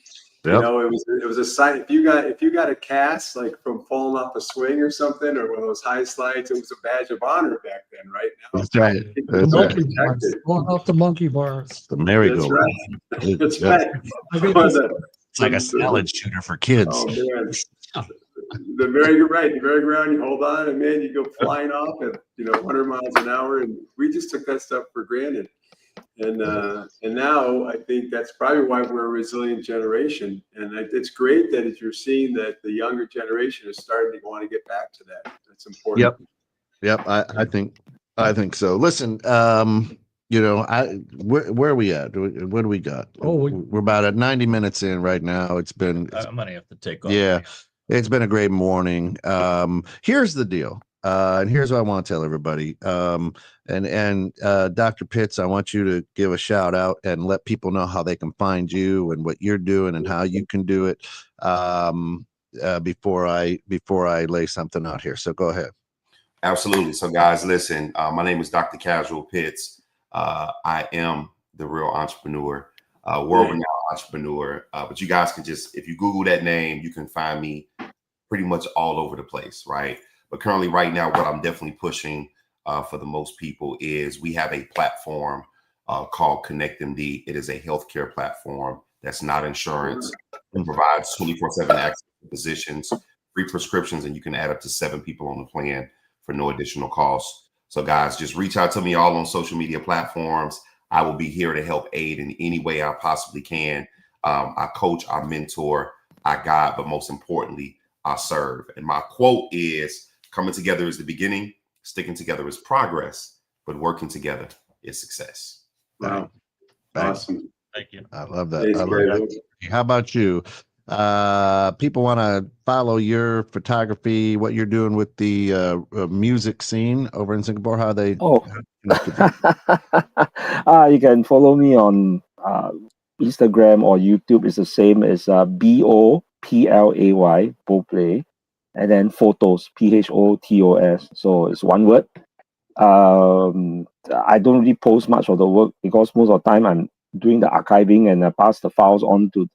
you know, it was a sign. If you got a cast like from falling off a swing or something, or one of those high slides, it was a badge of honor back then, right? Now, that's right. That's right. Going off the monkey bars. The merry-go-round. That's right. It's like a salad shooter for kids. Oh man. The merry-go-round, you hold on, and man, you go flying off at 100 miles an hour, and we just took that stuff for granted. And now I think that's probably why we're a resilient generation. And it's great that you're seeing that the younger generation is starting to want to get back to that. That's important. Yep. I think so. Listen, you know, where are we at? What do we got? We're about at 90 minutes in right now. I'm gonna have to take off. Yeah, it's been a great morning. Here's the deal. And here's what I want to tell everybody. And Dr. Pitts, I want you to give a shout out and let people know how they can find you and what you're doing and how you can do it. Before I lay something out here. So go ahead. Absolutely. So guys, listen, my name is Dr. Casual Pitts. I am the real entrepreneur, world-renowned entrepreneur. But you guys can just, if you Google that name, you can find me pretty much all over the place, right? But currently right now, what I'm definitely pushing for the most people is we have a platform called ConnectMD. It is a healthcare platform that's not insurance and provides 24/7 access to physicians, free prescriptions, and you can add up to 7 people on the plan for no additional cost. So guys, just reach out to me all on social media platforms. I will be here to help aid in any way I possibly can. I coach, I mentor, I guide, but most importantly, I serve. And my quote is, coming together is the beginning, sticking together is progress, but working together is success. Wow. Right. Awesome. Thank you. I love that. How about you? People want to follow your photography, what you're doing with the music scene over in Singapore. How they? You can follow me on Instagram or YouTube. It's the same as BOPLAY, Boplay, and then photos, PHOTOS. So it's one word. I don't really post much of the work because most of the time I'm doing the archiving and I pass the files on to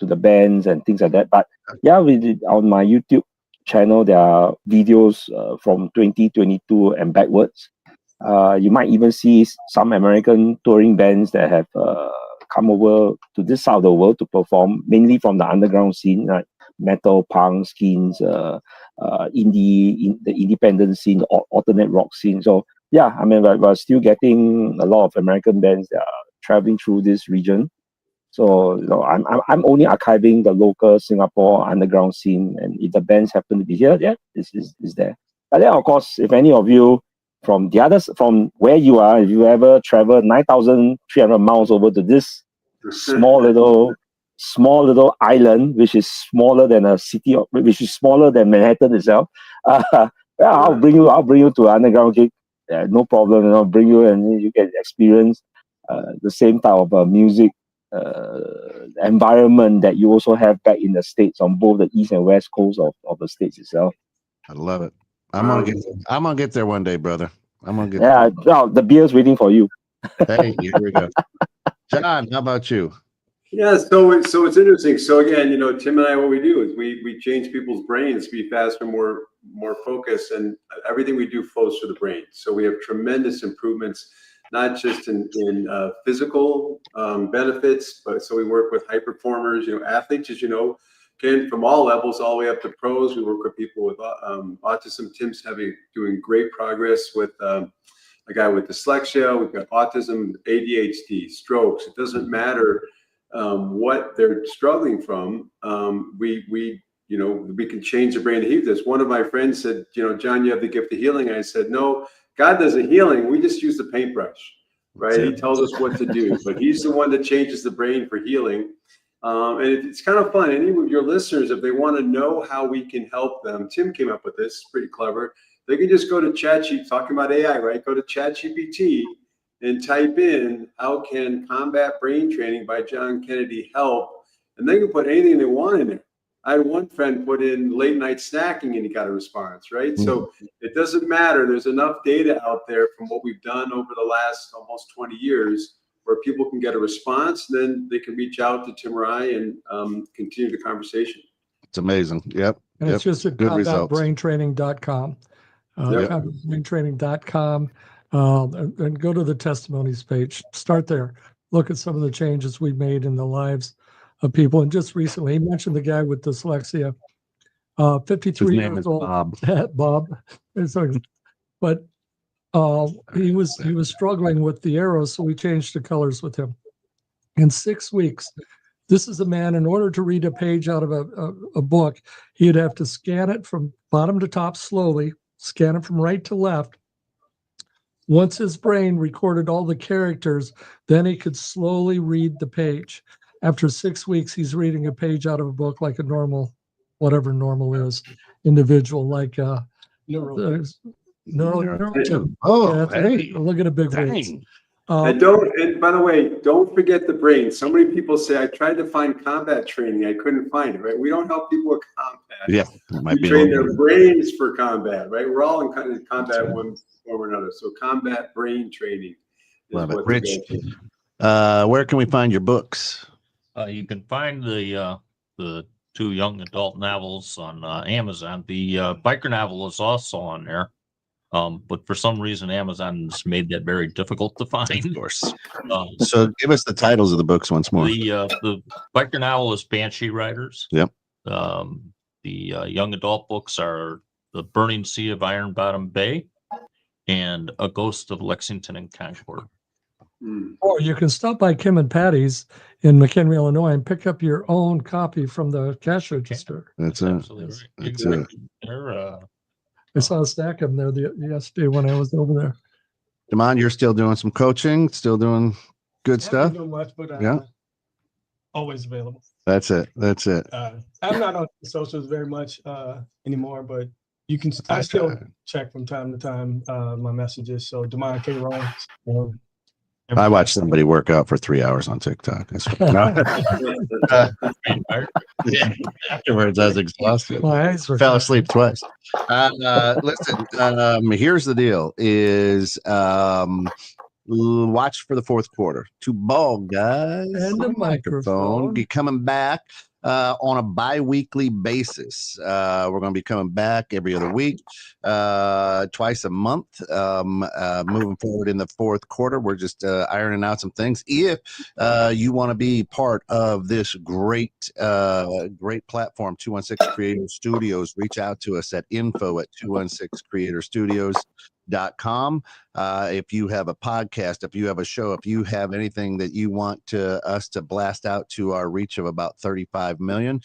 the bands and things like that. But yeah, on my YouTube channel, there are videos from 2022 and backwards. You might even see some American touring bands that have come over to this side of the world to perform, mainly from the underground scene, like metal, punk, skins, the independent scene, the alternate rock scene. So yeah, I mean, we're still getting a lot of American bands that are traveling through this region. So I'm only archiving the local Singapore underground scene, and if the bands happen to be here, yeah, this is there. But then, of course, if any of you from where you are, if you ever travel 9,300 miles over to this small little island, which is smaller than a city, which is smaller than Manhattan itself, I'll bring you to an underground gig. No problem. I'll bring you and you can experience the same type of music environment that you also have back in the States on both the east and west coast of the States itself. I love it. I'm gonna get there one day, brother. I'm gonna get there. Yeah, well, the beer's waiting for you. Hey, here we go. John, how about you? Yeah, so it's interesting. So again, Tim and I, what we do is we change people's brains to be faster, more focused, and everything we do flows through the brain. So we have tremendous improvements, not just in physical benefits, but so we work with high performers, athletes, as you know, again, from all levels, all the way up to pros. We work with people with autism. Tim's doing great progress with a guy with dyslexia. We've got autism, ADHD, strokes. It doesn't matter what they're struggling from. We can change the brain to heal this. One of my friends said, John, you have the gift of healing. I said, no, God does the healing. We just use the paintbrush, right? He tells us what to do, but he's the one that changes the brain for healing. And it's kind of fun. Any of your listeners, if they want to know how we can help them, Tim came up with this, it's pretty clever. They can just go to ChatGPT, talking about AI, right? Go to ChatGPT and type in, how can combat brain training by John Kennedy help? And they can put anything they want in there. I had one friend put in late night snacking and he got a response, right? Mm-hmm. So it doesn't matter. There's enough data out there from what we've done over the last almost 20 years where people can get a response. Then they can reach out to Tim or I and continue the conversation. It's amazing. Yep. And it's just at combatbraintraining.com. Combatbraintraining.com. And go to the testimonies page. Start there. Look at some of the changes we've made in the lives of people. And just recently, he mentioned the guy with dyslexia, 53 years old. Bob. But he was struggling with the arrows, so we changed the colors with him. In 6 weeks, this is a man, in order to read a page out of a book, he'd have to scan it from bottom to top slowly, scan it from right to left. Once his brain recorded all the characters, then he could slowly read the page. After 6 weeks, he's reading a page out of a book like a normal, whatever normal is, individual, like neural. Oh, yeah, hey, look at a big words. And by the way, don't forget the brain. So many people say, I tried to find combat training. I couldn't find it, right? We don't help people with combat. Yeah. We train their brains for combat, right? We're all in combat one form or another. So combat brain training is Love it. what Rich, where can we find your books? You can find the 2 young adult novels on Amazon. The biker novel is also on there. But for some reason, Amazon's made that very difficult to find. Of course. So give us the titles of the books once more. The biker novel is Banshee Riders. Yep. The young adult books are The Burning Sea of Iron Bottom Bay and A Ghost of Lexington and Concord. Or you can stop by Kim and Patty's in McHenry, Illinois, and pick up your own copy from the cash register. That's it. Absolutely right. That's it. I saw a stack of them there yesterday when I was over there. Damon, you're still doing some coaching, still doing good stuff? Not much, but yeah, always available. That's it. That's it. I'm not on socials very much anymore, but you can. I still check from time to time my messages. So Damon K. Rollins. I watched somebody work out for 3 hours on TikTok. Afterwards, I was exhausted. Fell asleep twice. Listen, here's the deal: is watch for the fourth quarter. 2 ball guys and a microphone. Be coming back on a bi-weekly basis. We're going to be coming back every other week, twice a month. Moving forward in the fourth quarter, we're just ironing out some things. If you want to be part of this great platform, 216 Creator Studios, reach out to us at info@216creatorstudios.com. If you have a podcast, if you have a show, if you have anything that you want us to blast out to our reach of about 35 million,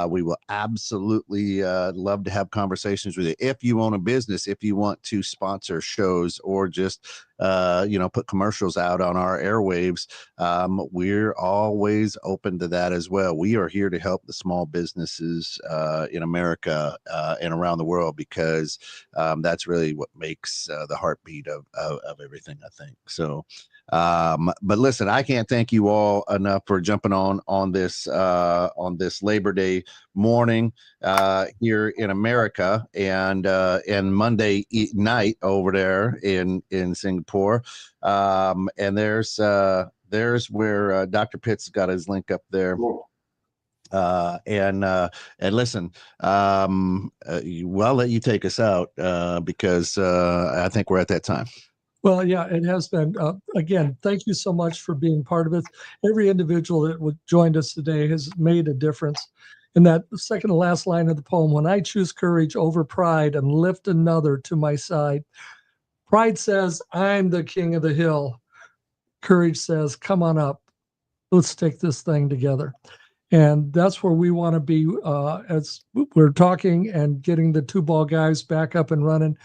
we will absolutely love to have conversations with you. If you own a business, if you want to sponsor shows or just put commercials out on our airwaves, we're always open to that as well. We are here to help the small businesses in America and around the world, because that's really what makes the heartbeat of everything, I think. So, but listen, I can't thank you all enough for jumping on this Labor Day morning here in America, and Monday night over there in Singapore. And there's there's where Dr. Pitts got his link up there. Cool. And listen, well, I'll let you take us out because I think we're at that time. Well, yeah, it has been. Again, thank you so much for being part of it. Every individual that joined us today has made a difference. In that second to last line of the poem, when I choose courage over pride and lift another to my side, pride says, I'm the king of the hill. Courage says, come on up. Let's take this thing together. And that's where we want to be as we're talking and getting the two ball guys back up and running.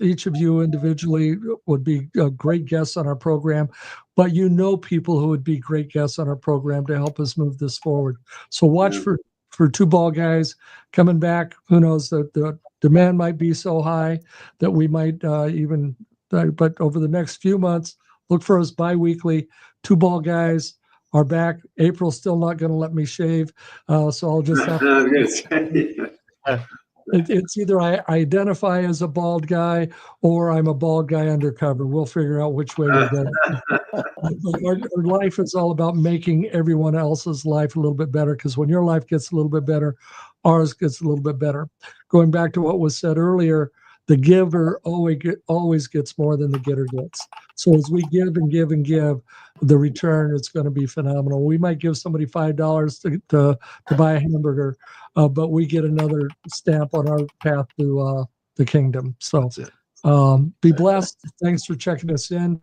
Each of you individually would be great guests on our program, but you know people who would be great guests on our program to help us move this forward. So watch for two ball guys coming back. Who knows, that the demand might be so high that we might but over the next few months, look for us bi-weekly. Two ball guys are back. April's still not going to let me shave, so I'll just have to. It's either I identify as a bald guy or I'm a bald guy undercover. We'll figure out which way we're going. Our life is all about making everyone else's life a little bit better, because when your life gets a little bit better, ours gets a little bit better. Going back to what was said earlier, the giver always gets more than the getter gets. So as we give and give and give, the return is going to be phenomenal. We might give somebody $5 to buy a hamburger, but we get another stamp on our path to the kingdom. So be blessed. Thanks for checking us in.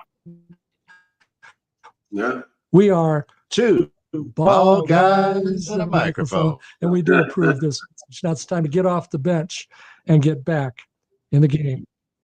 Yeah. We are two ball guys and a microphone. And we do approve this message. Now it's time to get off the bench and get back in the game.